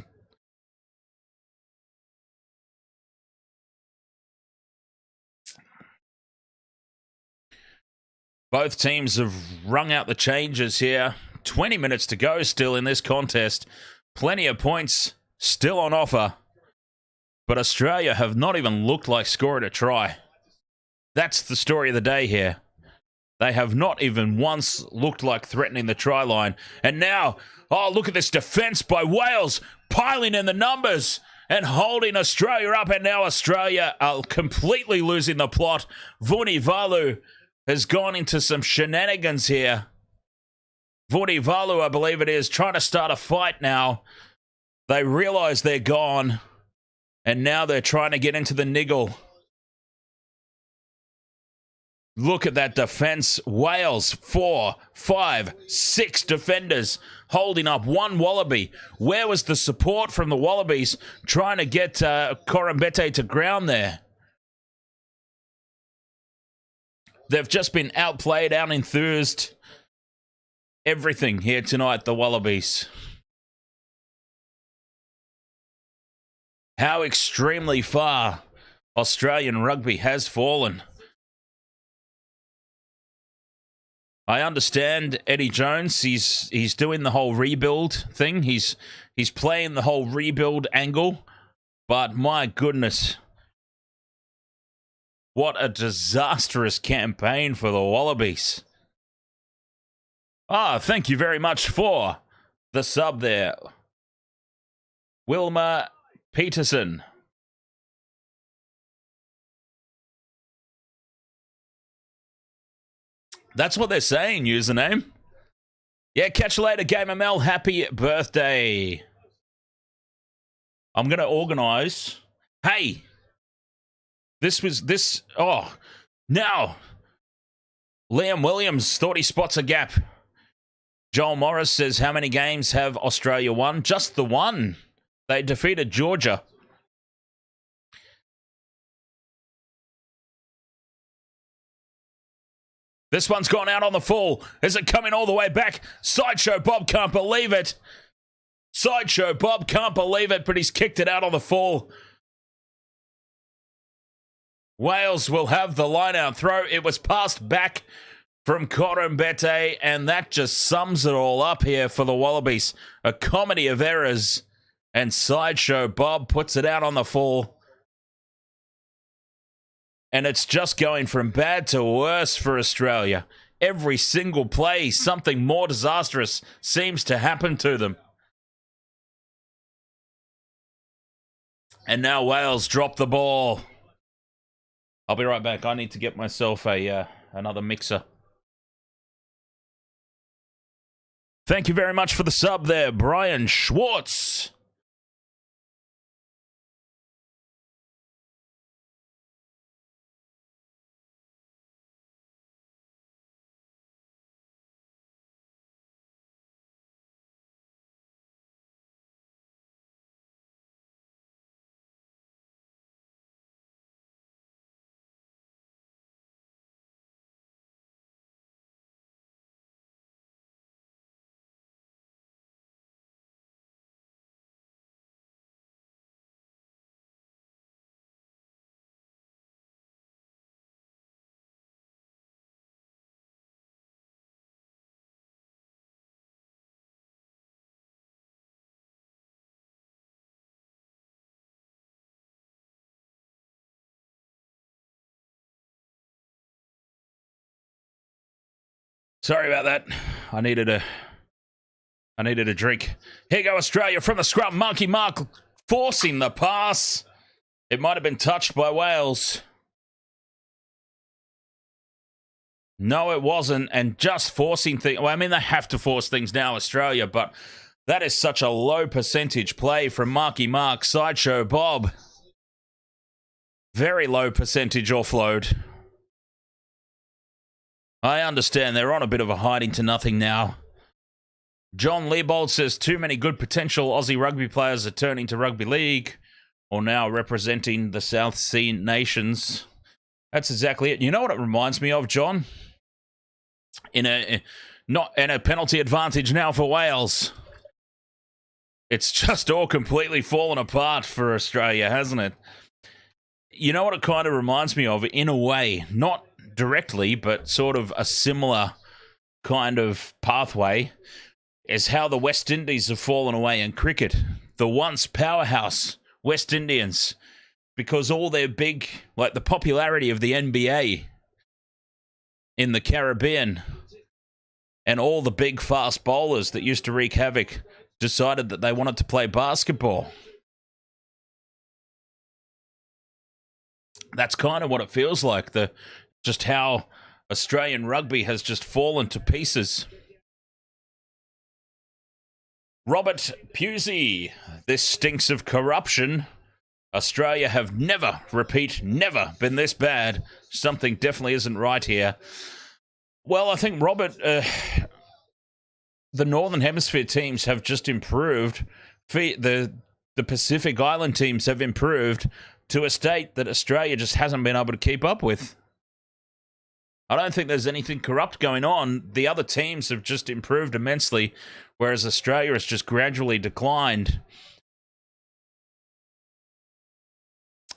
Both teams have rung out the changes here. 20 minutes to go still in this contest. Plenty of points still on offer. But Australia have not even looked like scoring a try. That's the story of the day here. They have not even once looked like threatening the try line. And now, oh, look at this defense by Wales, piling in the numbers and holding Australia up. And now Australia are completely losing the plot. Vunivalu has gone into some shenanigans here. Vunivalu, I believe it is, trying to start a fight now. They realize they're gone. And now they're trying to get into the niggle. Look at that defense. Wales, 4, 5, 6 defenders holding up one Wallaby. Where was the support from the Wallabies trying to get Korombete to ground there? They've just been outplayed, out-enthused. Everything here tonight, the Wallabies. How extremely far Australian rugby has fallen. I understand Eddie Jones, he's doing the whole rebuild thing. He's playing the whole rebuild angle. But my goodness, what a disastrous campaign for the Wallabies. Ah, thank you very much for the sub there. Wilma Peterson. That's what they're saying, username. Yeah, catch you later, Gamer Mel. Happy birthday. I'm going to organize. Hey, now, Liam Williams thought he spots a gap. Joel Morris says, how many games have Australia won? Just the one. They defeated Georgia. This one's gone out on the full. Is it coming all the way back? Sideshow Bob can't believe it. Sideshow Bob can't believe it, but he's kicked it out on the full. Wales will have the line-out throw. It was passed back from Corumbete, and that just sums it all up here for the Wallabies. A comedy of errors, and Sideshow Bob puts it out on the full. And it's just going from bad to worse for Australia. Every single play, something more disastrous seems to happen to them. And now Wales drop the ball. I'll be right back. I need to get myself another mixer. Thank you very much for the sub there, Brian Schwartz. Sorry about that. I needed a drink. Here go Australia from the scrum. Monkey Mark forcing the pass. It might have been touched by Wales. No, it wasn't. And just forcing things. Well, I mean, they have to force things now, Australia, but that is such a low percentage play from Marky Mark. Sideshow Bob. Very low percentage offload. I understand they're on a bit of a hiding to nothing now. John Leopold says too many good potential Aussie rugby players are turning to rugby league or now representing the South Sea nations. That's exactly it. You know what it reminds me of, John? Not in a penalty advantage now for Wales. It's just all completely fallen apart for Australia, hasn't it? You know what it kind of reminds me of, in a way, not directly, but sort of a similar kind of pathway, is how the West Indies have fallen away in cricket. The once powerhouse West Indians, because all their big, like the popularity of the NBA in the Caribbean, and all the big fast bowlers that used to wreak havoc decided that they wanted to play basketball. That's kind of what it feels like, just how Australian rugby has just fallen to pieces. Robert Pusey, this stinks of corruption. Australia have never been this bad. Something definitely isn't right here. Well, I think, Robert, the Northern Hemisphere teams have just improved. The Pacific Island teams have improved to a state that Australia just hasn't been able to keep up with. I don't think there's anything corrupt going on. The other teams have just improved immensely, whereas Australia has just gradually declined.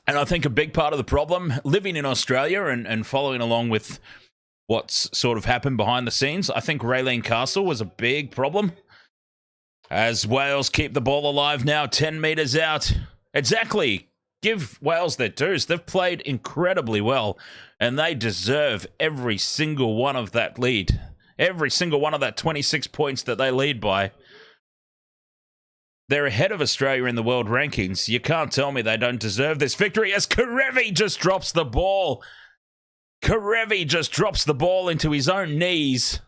And I think a big part of the problem, living in Australia and following along with what's sort of happened behind the scenes, I think Raylene Castle was a big problem. As Wales keep the ball alive now, 10 metres out. Exactly. Give Wales their dues. They've played incredibly well, and they deserve every single one of that lead. Every single one of that 26 points that they lead by. They're ahead of Australia in the world rankings. You can't tell me they don't deserve this victory as Karevi just drops the ball. Karevi just drops the ball into his own knees.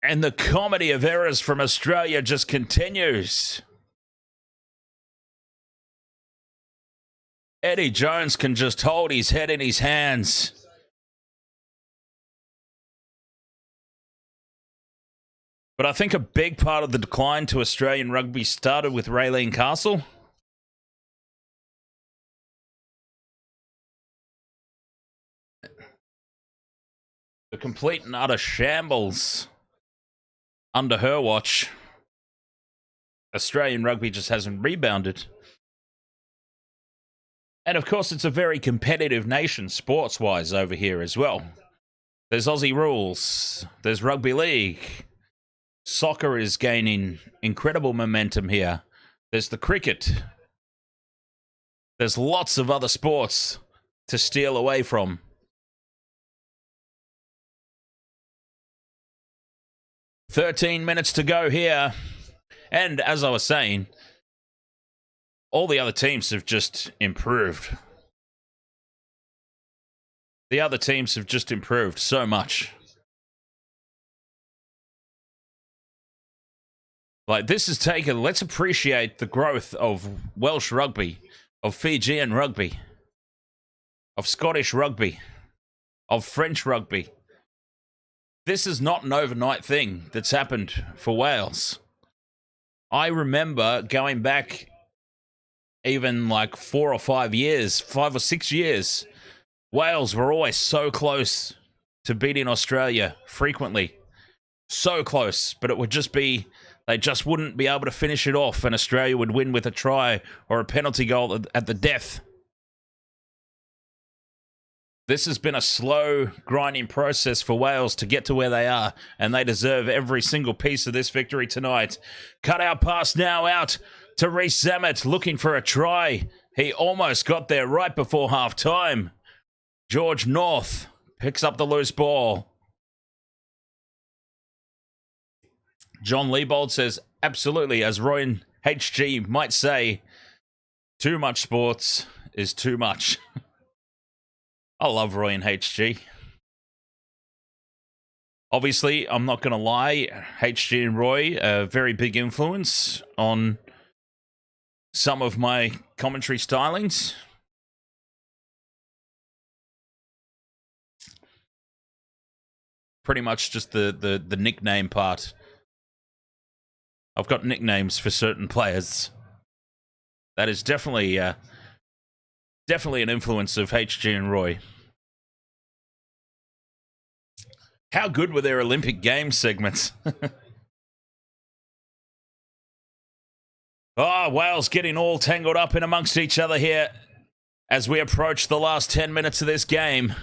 And the comedy of errors from Australia just continues. Eddie Jones can just hold his head in his hands. But I think a big part of the decline to Australian rugby started with Raylene Castle. The complete and utter shambles under her watch. Australian rugby just hasn't rebounded. And of course, it's a very competitive nation sports-wise over here as well. There's Aussie rules. There's rugby league. Soccer is gaining incredible momentum here. There's the cricket. There's lots of other sports to steal away from. "13 minutes to go here. And as I was saying, all the other teams have just improved. The other teams have just improved so much. Like, this has taken... Let's appreciate the growth of Welsh rugby, of Fijian rugby, of Scottish rugby, of French rugby. This is not an overnight thing that's happened for Wales. I remember going back even like 4 or 5 years, 5 or 6 years, Wales were always so close to beating Australia frequently. So close, but it would just be... They just wouldn't be able to finish it off, and Australia would win with a try or a penalty goal at the death. This has been a slow, grinding process for Wales to get to where they are, and they deserve every single piece of this victory tonight. Cut out pass now out to Rhys Zammit, looking for a try. He almost got there right before half-time. George North picks up the loose ball. John Leibold says, absolutely, as Royan HG might say, too much sports is too much. I love Royan HG. Obviously, I'm not going to lie, HG and Roy are a very big influence on some of my commentary stylings. Pretty much just the nickname part. I've got nicknames for certain players. That is definitely an influence of HG and Roy. How good were their Olympic Games segments? Oh, Wales getting all tangled up in amongst each other here as we approach the last 10 minutes of this game.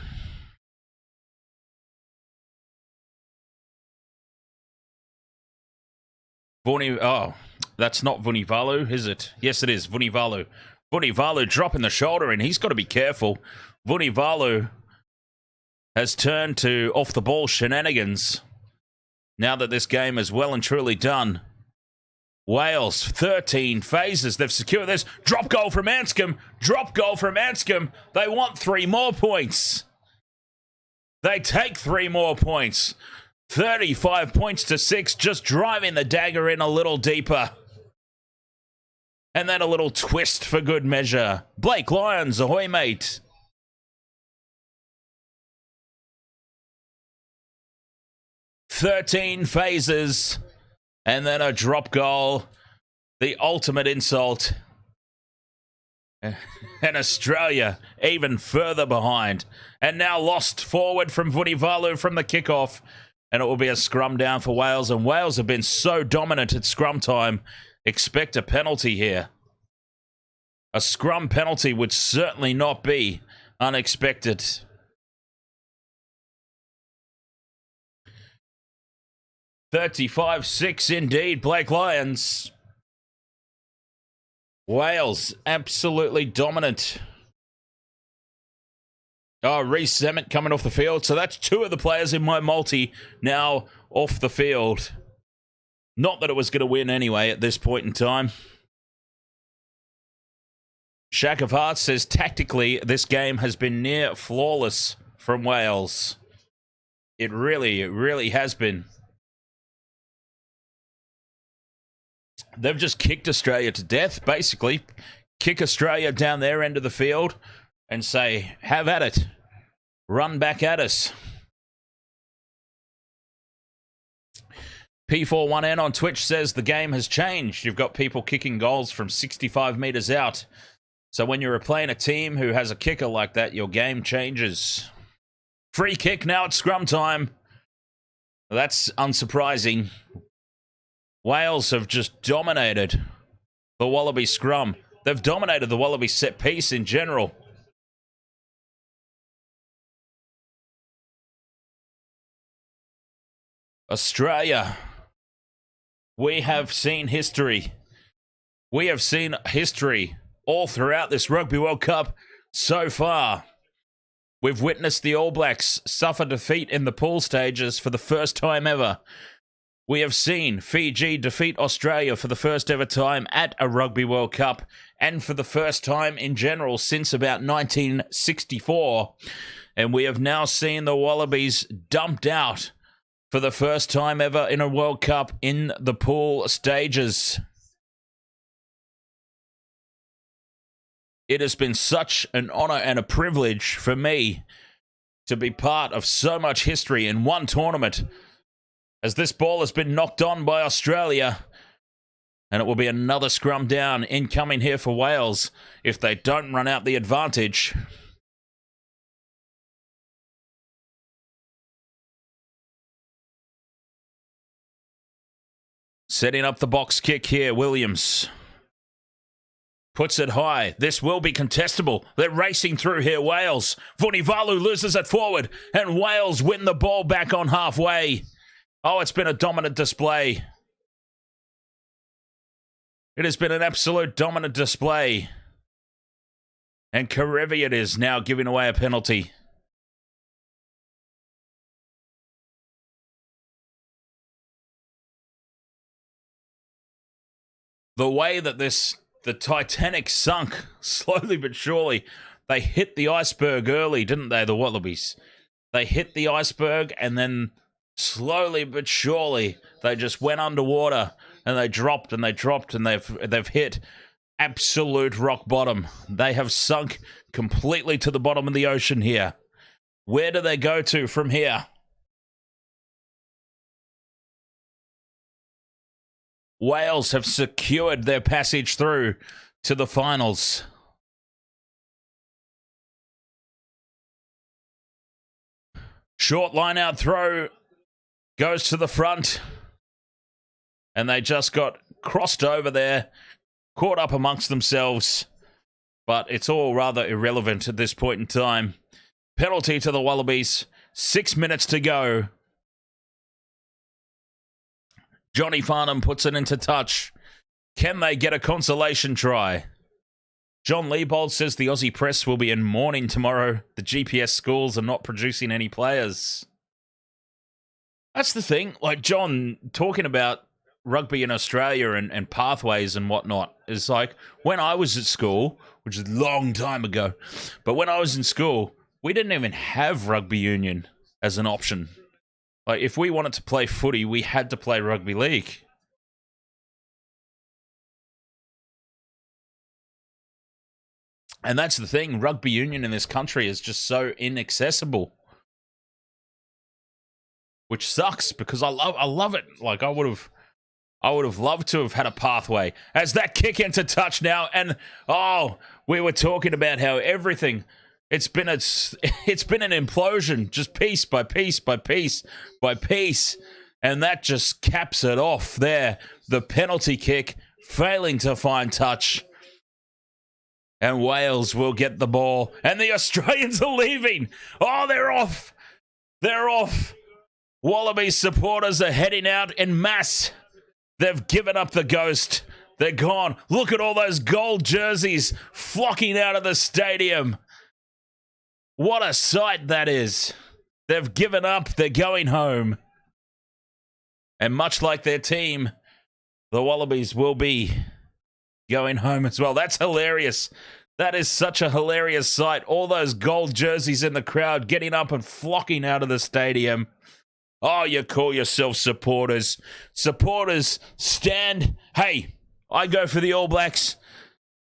Oh, that's not Vunivalu, is it? Yes, it is, Vunivalu. Vunivalu dropping the shoulder, and he's got to be careful. Vunivalu has turned to off-the-ball shenanigans now that this game is well and truly done. Wales, 13 phases. They've secured this. Drop goal from Anscombe. Drop goal from Anscombe. They want 3 more points. They take 3 more points. 35 points to 6, just driving the dagger in a little deeper. And then a little twist for good measure. Blake Lyons, ahoy, mate. "13 phases, and then a drop goal. The ultimate insult. And Australia even further behind. And now lost forward from Vunivalu from the kickoff. And it will be a scrum down for Wales. And Wales have been so dominant at scrum time. Expect a penalty here. A scrum penalty would certainly not be unexpected. "35-6 indeed, Blake Lyons. Wales absolutely dominant. Oh, Rhys Zammit coming off the field. So that's 2 of the players in my multi now off the field. Not that it was going to win anyway at this point in time. Shack of Hearts says, tactically, this game has been near flawless from Wales. It really has been. They've just kicked Australia to death, basically. Kick Australia down their end of the field and say, have at it. Run back at us. P41N on Twitch says the game has changed. You've got people kicking goals from 65 meters out. So when you're playing a team who has a kicker like that, your game changes. Free kick now at scrum time. That's unsurprising. Wales have just dominated the Wallaby scrum. They've dominated the Wallabies set piece in general. Australia, we have seen history. We have seen history all throughout this Rugby World Cup so far. We've witnessed the All Blacks suffer defeat in the pool stages for the first time ever. We have seen Fiji defeat Australia for the first ever time at a Rugby World Cup, and for the first time in general since about 1964. And we have now seen the Wallabies dumped out for the first time ever in a World Cup in the pool stages. It has been such an honour and a privilege for me to be part of so much history in one tournament, as this ball has been knocked on by Australia, and it will be another scrum down incoming here for Wales if they don't run out the advantage. Setting up the box kick here, Williams. Puts it high. This will be contestable. They're racing through here, Wales. Vunivalu loses it forward, and Wales win the ball back on halfway. Oh, it's been a dominant display. It has been an absolute dominant display. And Karevian is now giving away a penalty. The way that the Titanic sunk, slowly but surely, they hit the iceberg early, didn't they, the Wallabies? They hit the iceberg, and then slowly but surely, they just went underwater, and they dropped, and they've hit absolute rock bottom. They have sunk completely to the bottom of the ocean here. Where do they go to from here? Wales have secured their passage through to the finals. Short line out throw goes to the front. And they just got crossed over there, caught up amongst themselves. But it's all rather irrelevant at this point in time. Penalty to the Wallabies. 6 minutes to go. Johnny Farnham puts it into touch. Can they get a consolation try? John Leibold says the Aussie press will be in mourning tomorrow. The GPS schools are not producing any players. That's the thing. Like John talking about rugby in Australia and pathways and whatnot is like when I was at school, which is a long time ago, but when I was in school, we didn't even have rugby union as an option. Like, if we wanted to play footy, we had to play rugby league. And that's the thing. Rugby union in this country is just so inaccessible. Which sucks, because I love it. Like, I would have loved to have had a pathway. As that kick into touch now, and, oh, we were talking about how everything... It's been an implosion, just piece by piece by piece by piece. And that just caps it off there. The penalty kick failing to find touch. And Wales will get the ball. And the Australians are leaving. Oh, they're off. They're off. Wallabies supporters are heading out en masse. They've given up the ghost. They're gone. Look at all those gold jerseys flocking out of the stadium. What a sight that is. They've given up. They're going home. And much like their team, the Wallabies will be going home as well. That's hilarious. That is such a hilarious sight. All those gold jerseys in the crowd getting up and flocking out of the stadium. Oh, you call yourself supporters. Supporters stand. Hey, I go for the All Blacks.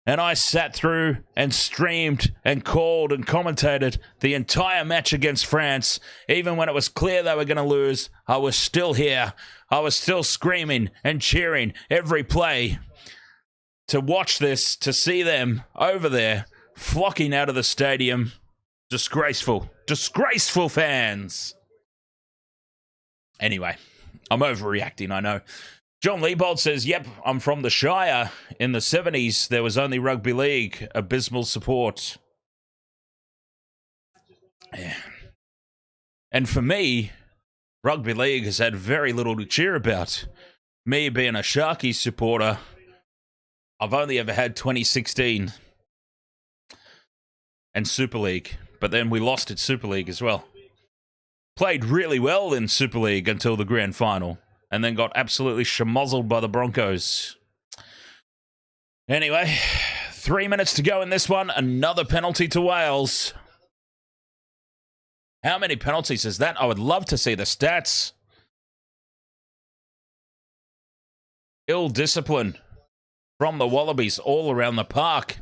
And I sat through and streamed and called and commentated the entire match against France. Even when it was clear they were going to lose, I was still here. I was still screaming and cheering every play. To watch this, to see them over there flocking out of the stadium. Disgraceful. Disgraceful fans. Anyway, I'm overreacting, I know. John Leibold says, yep, I'm from the Shire. In the 70s, there was only rugby league. Abysmal support. Yeah. And for me, rugby league has had very little to cheer about. Me being a Sharkies supporter, I've only ever had 2016 and Super League. But then we lost at Super League as well. Played really well in Super League until the grand final. And then got absolutely schmozzled by the Broncos. Anyway, 3 minutes to go in this one. Another penalty to Wales. How many penalties is that? I would love to see the stats. Ill discipline from the Wallabies all around the park.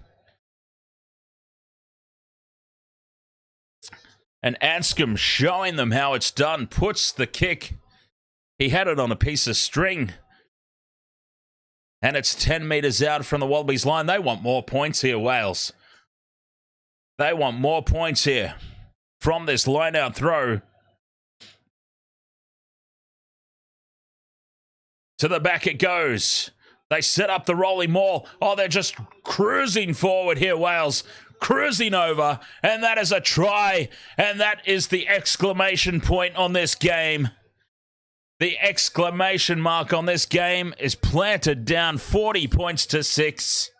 And Anscombe showing them how it's done. Puts the kick. He had it on a piece of string. And it's 10 metres out from the Wallabies line. They want more points here, Wales. They want more points here from this line-out throw. To the back it goes. They set up the rolling maul. Oh, they're just cruising forward here, Wales. Cruising over. And that is a try. And that is the exclamation point on this game. The exclamation mark on this game is planted down 40 points to 6.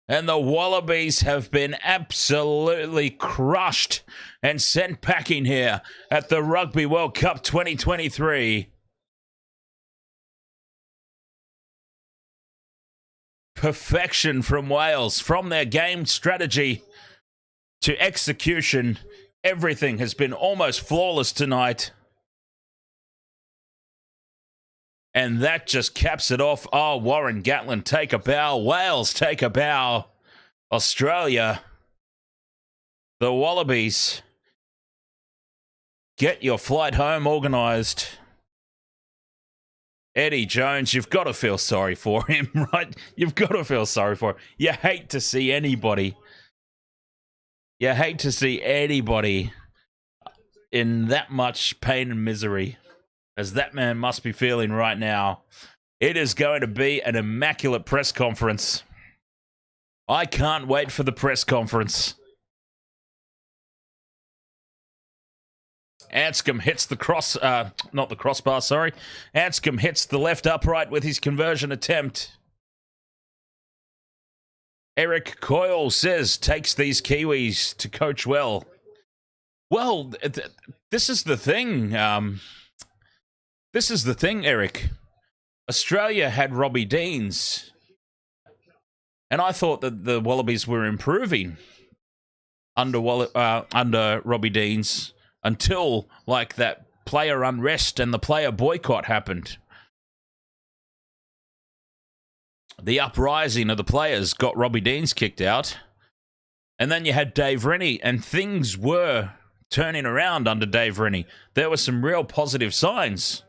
And the Wallabies have been absolutely crushed and sent packing here at the Rugby World Cup 2023. Perfection from Wales, from their game strategy to execution. Everything has been almost flawless tonight. And that just caps it off. Oh, Warren Gatland, take a bow. Wales, take a bow. Australia, the Wallabies, get your flight home organised. Eddie Jones, you've got to feel sorry for him, right? You've got to feel sorry for him. You hate to see anybody. You hate to see anybody in that much pain and misery as that man must be feeling right now. It is going to be an immaculate press conference. I can't wait for the press conference. Anscombe hits the crossbar, sorry. Anscombe hits the left upright with his conversion attempt. Eric Coyle says, takes these Kiwis to coach well. Well, this is the thing. This is the thing, Eric. Australia had Robbie Deans. And I thought that the Wallabies were improving under Robbie Deans until, like, that player unrest and the player boycott happened. The uprising of the players got Robbie Deans kicked out. And then you had Dave Rennie, and things were turning around under Dave Rennie. There were some real positive signs.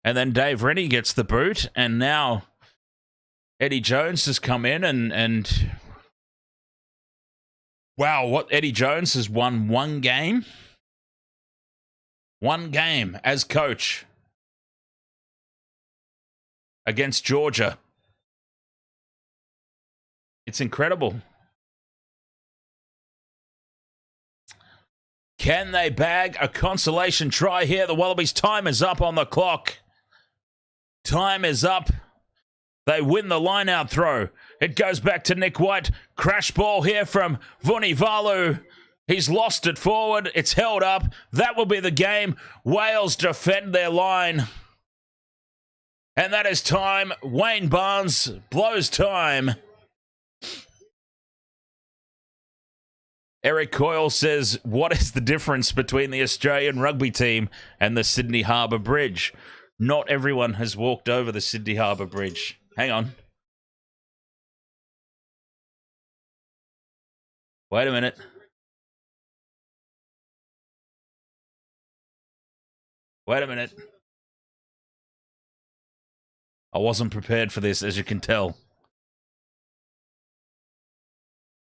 And then Dave Rennie gets the boot, and now Eddie Jones has come in and wow, what Eddie Jones has won one game? One game as coach against Georgia. It's incredible. Can they bag a consolation try here? The Wallabies' time is up on the clock. Time is up. They win the line-out throw. It goes back to Nick White. Crash ball here from Vunivalu. He's lost it forward. It's held up. That will be the game. Wales defend their line. And that is time. Wayne Barnes blows time. Eric Coyle says, what is the difference between the Australian rugby team and the Sydney Harbour Bridge? Not everyone has walked over the Sydney Harbour Bridge. Hang on. Wait a minute. Wait a minute. I wasn't prepared for this, as you can tell.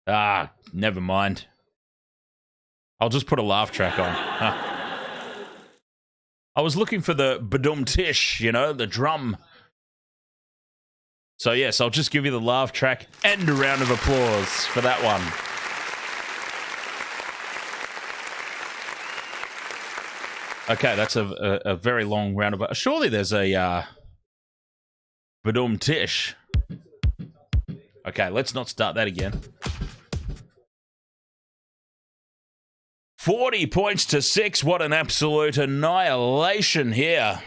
Ah, never mind. I'll just put a laugh track on. Huh. I was looking for the badum tish, you know, the drum. So yes, I'll just give you the laugh track and a round of applause for that one. Okay, that's a very long round of... Surely there's a badum tish. Okay, let's not start that again. 40 points to 6. What an absolute annihilation here.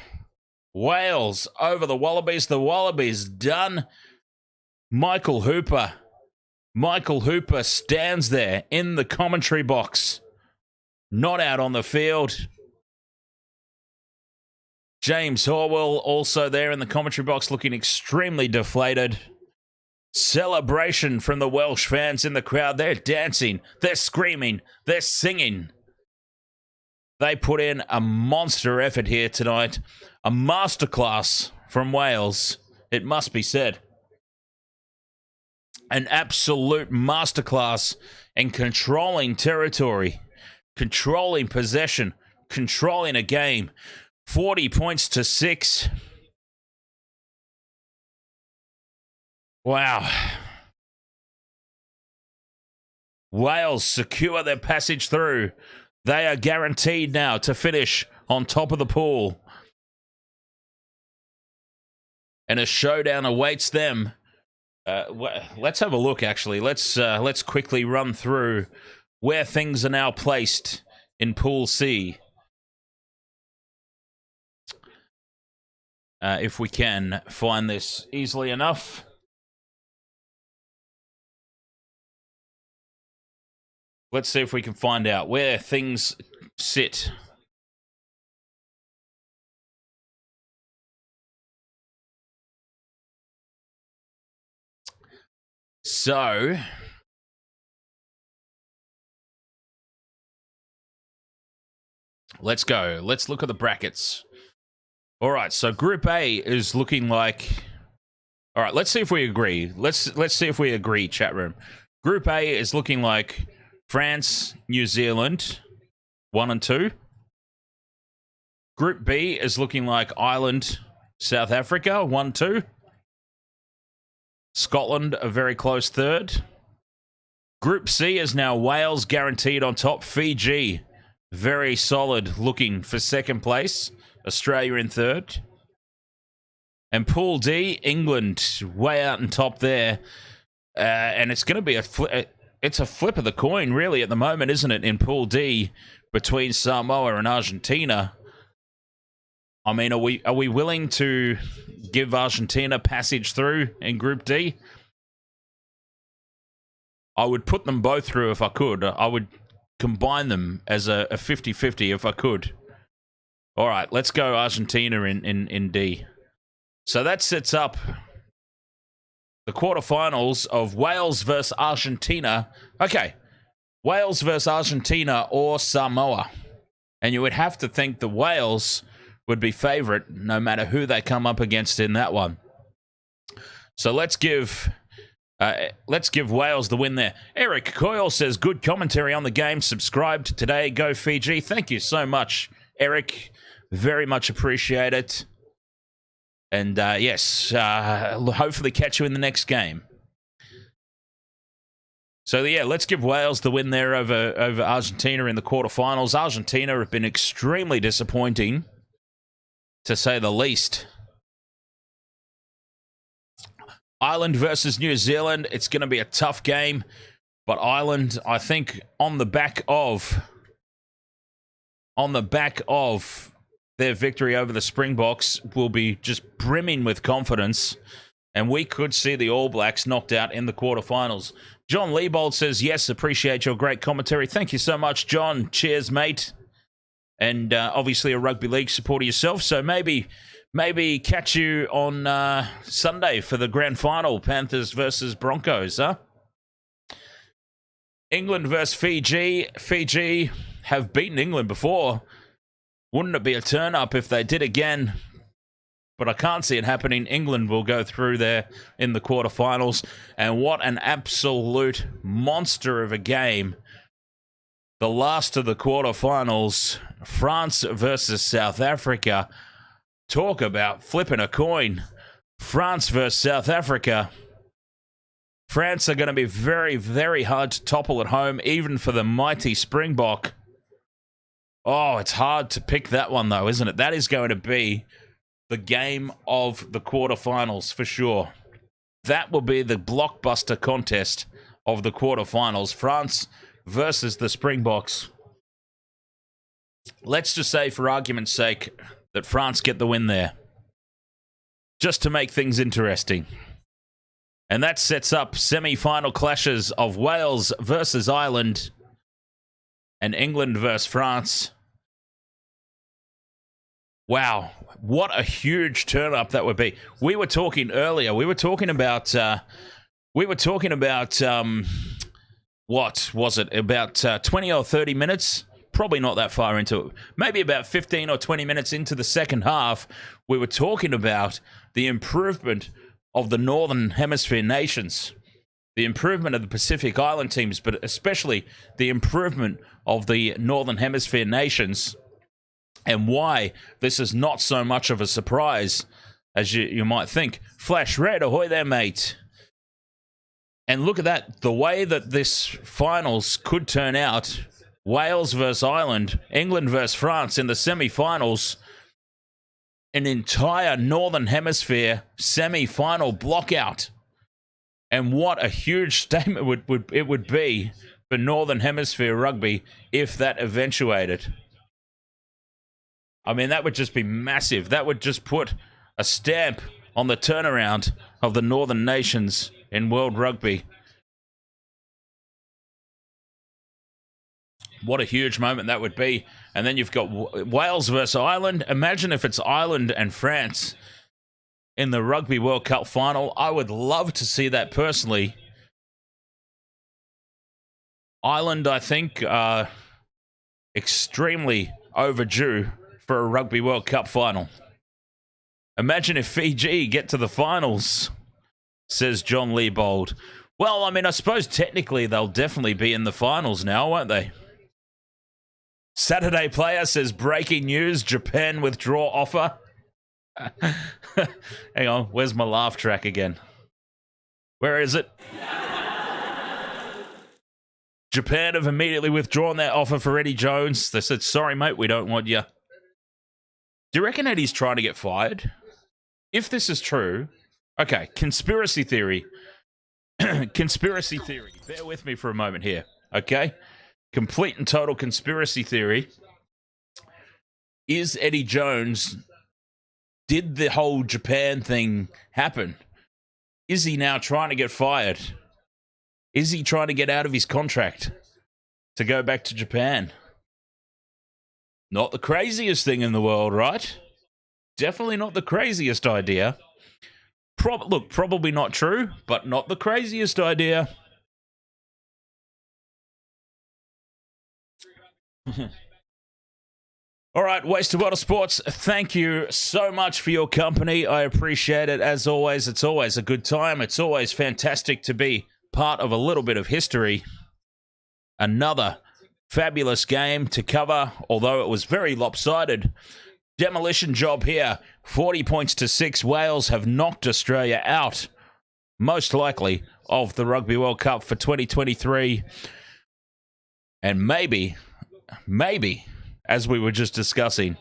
Wales over the Wallabies. The Wallabies done. Michael Hooper. Michael Hooper stands there in the commentary box. Not out on the field. James Horwell also there in the commentary box looking extremely deflated. Celebration from the Welsh fans in the crowd. They're dancing, they're screaming, they're singing. They put in a monster effort here tonight. A masterclass from Wales, it must be said. An absolute masterclass in controlling territory, controlling possession, controlling a game. 40 points to 6. Wow. Wales secure their passage through. They are guaranteed now to finish on top of the pool. And a showdown awaits them. Let's have a look, actually. Let's quickly run through where things are now placed in Pool C. If we can find this easily enough. Let's see if we can find out where things sit. So, let's go. Let's look at the brackets. All right, so Group A is looking like... All right, let's see if we agree. Let's see if we agree, chat room. Group A is looking like France, New Zealand, 1 and 2. Group B is looking like Ireland, South Africa, 1, 2. Scotland, a very close third. Group C is now Wales guaranteed on top. Fiji, very solid, looking for second place. Australia in third. And Pool D, England, way out on top there. And it's going to be it's a flip of the coin, really, at the moment, isn't it, in Pool D between Samoa and Argentina. I mean, are we willing to give Argentina passage through in Group D? I would put them both through if I could. I would combine them as a 50-50 if I could. All right, let's go Argentina in D. So that sets up the quarterfinals of Wales versus Argentina. Okay, Wales versus Argentina or Samoa. And you would have to think the Wales would be favourite no matter who they come up against in that one. So let's give Wales the win there. Eric Coyle says, good commentary on the game. Subscribed today. Go Fiji. Thank you so much, Eric. Very much appreciate it. And yes, hopefully catch you in the next game. So yeah, let's give Wales the win there over Argentina in the quarterfinals. Argentina have been extremely disappointing, to say the least. Ireland versus New Zealand. It's going to be a tough game, but Ireland, I think, on the back of their victory over the Springboks, will be just brimming with confidence, and we could see the All Blacks knocked out in the quarterfinals. John Leibold says, yes, appreciate your great commentary. Thank you so much, John. Cheers, mate. And obviously a rugby league supporter yourself, so maybe catch you on Sunday for the grand final, Panthers versus Broncos, huh? England versus Fiji. Fiji have beaten England before. Wouldn't it be a turn-up if they did again? But I can't see it happening. England will go through there in the quarterfinals. And what an absolute monster of a game the last of the quarterfinals, France versus South Africa. Talk about flipping a coin. France versus South Africa. France are going to be very, very hard to topple at home, even for the mighty Springbok. Oh, it's hard to pick that one, though, isn't it? That is going to be the game of the quarterfinals, for sure. That will be the blockbuster contest of the quarterfinals. France versus the Springboks. Let's just say, for argument's sake, that France get the win there. Just to make things interesting. And that sets up semi-final clashes of Wales versus Ireland and England versus France. Wow, what a huge turn-up that would be. We were talking earlier, what was it, about 20 or 30 minutes? Probably not that far into it. Maybe about 15 or 20 minutes into the second half, we were talking about the improvement of the Northern Hemisphere nations, the improvement of the Pacific Island teams, but especially the improvement of the Northern Hemisphere nations, and why this is not so much of a surprise as you might think. Flash red, ahoy there, mate. And look at that, the way that this finals could turn out. Wales versus Ireland, England versus France in the semi-finals. An entire Northern Hemisphere semi-final blockout. And what a huge statement it would be for Northern Hemisphere rugby if that eventuated. I mean, that would just be massive. That would just put a stamp on the turnaround of the Northern nations in world rugby. What a huge moment that would be. And then you've got Wales versus Ireland. Imagine if it's Ireland and France in the Rugby World Cup final. I would love to see that personally. Ireland, I think, are extremely overdue for a Rugby World Cup final. Imagine if Fiji get to the finals, says John Leibold. Well, I mean, I suppose technically they'll definitely be in the finals now, won't they? Saturday Player says, breaking news, Japan withdraw offer. Hang on, where's my laugh track again? Where is it? Japan have immediately withdrawn their offer for Eddie Jones. They said, sorry, mate, we don't want you. Do you reckon Eddie's trying to get fired? If this is true, okay, conspiracy theory. Conspiracy theory. Bear with me for a moment here, okay? Complete and total conspiracy theory. Is Eddie Jones, did the whole Japan thing happen? Is he now trying to get fired? Is he trying to get out of his contract to go back to Japan? Not the craziest thing in the world, right? Definitely not the craziest idea. Look, probably not true, but not the craziest idea. All right, Wasted World of Sports, thank you so much for your company. I appreciate it. As always, it's always a good time. It's always fantastic to be part of a little bit of history. Another fabulous game to cover, although it was very lopsided. Demolition job here. 40 points to 6. Wales have knocked Australia out, most likely, of the Rugby World Cup for 2023. And maybe, as we were just discussing,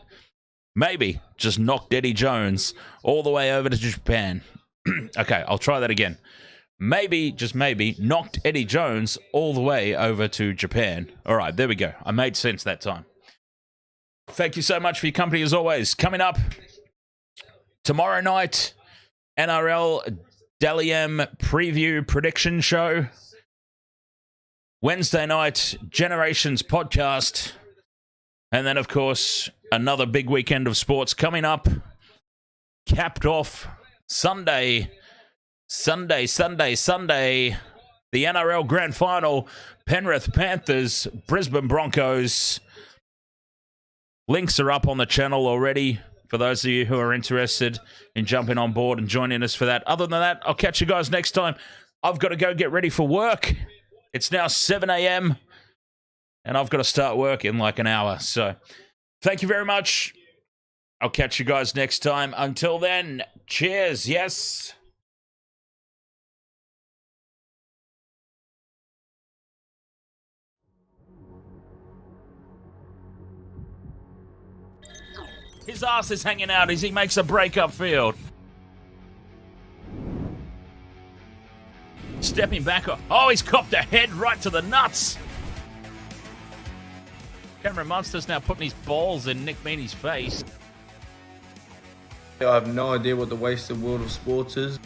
maybe just knocked Eddie Jones all the way over to Japan. Okay, I'll try that again. Maybe, just maybe, knocked Eddie Jones all the way over to Japan. All right, there we go. I made sense that time. Thank you so much for your company as always. Coming up tomorrow night, NRL Dally M preview prediction show. Wednesday night, Generations podcast. And then, of course, another big weekend of sports coming up. Capped off Sunday. The NRL Grand Final. Penrith Panthers, Brisbane Broncos. Links are up on the channel already for those of you who are interested in jumping on board and joining us for that. Other than that, I'll catch you guys next time. I've got to go get ready for work. It's now 7 a.m. and I've got to start work in like an hour. So thank you very much. I'll catch you guys next time. Until then, cheers. Yes. His ass is hanging out as he makes a break upfield. Stepping back. Oh, he's copped a head right to the nuts. Cameron Munster's now putting his balls in Nick Meaney's face. I have no idea what the wasted world of sports is.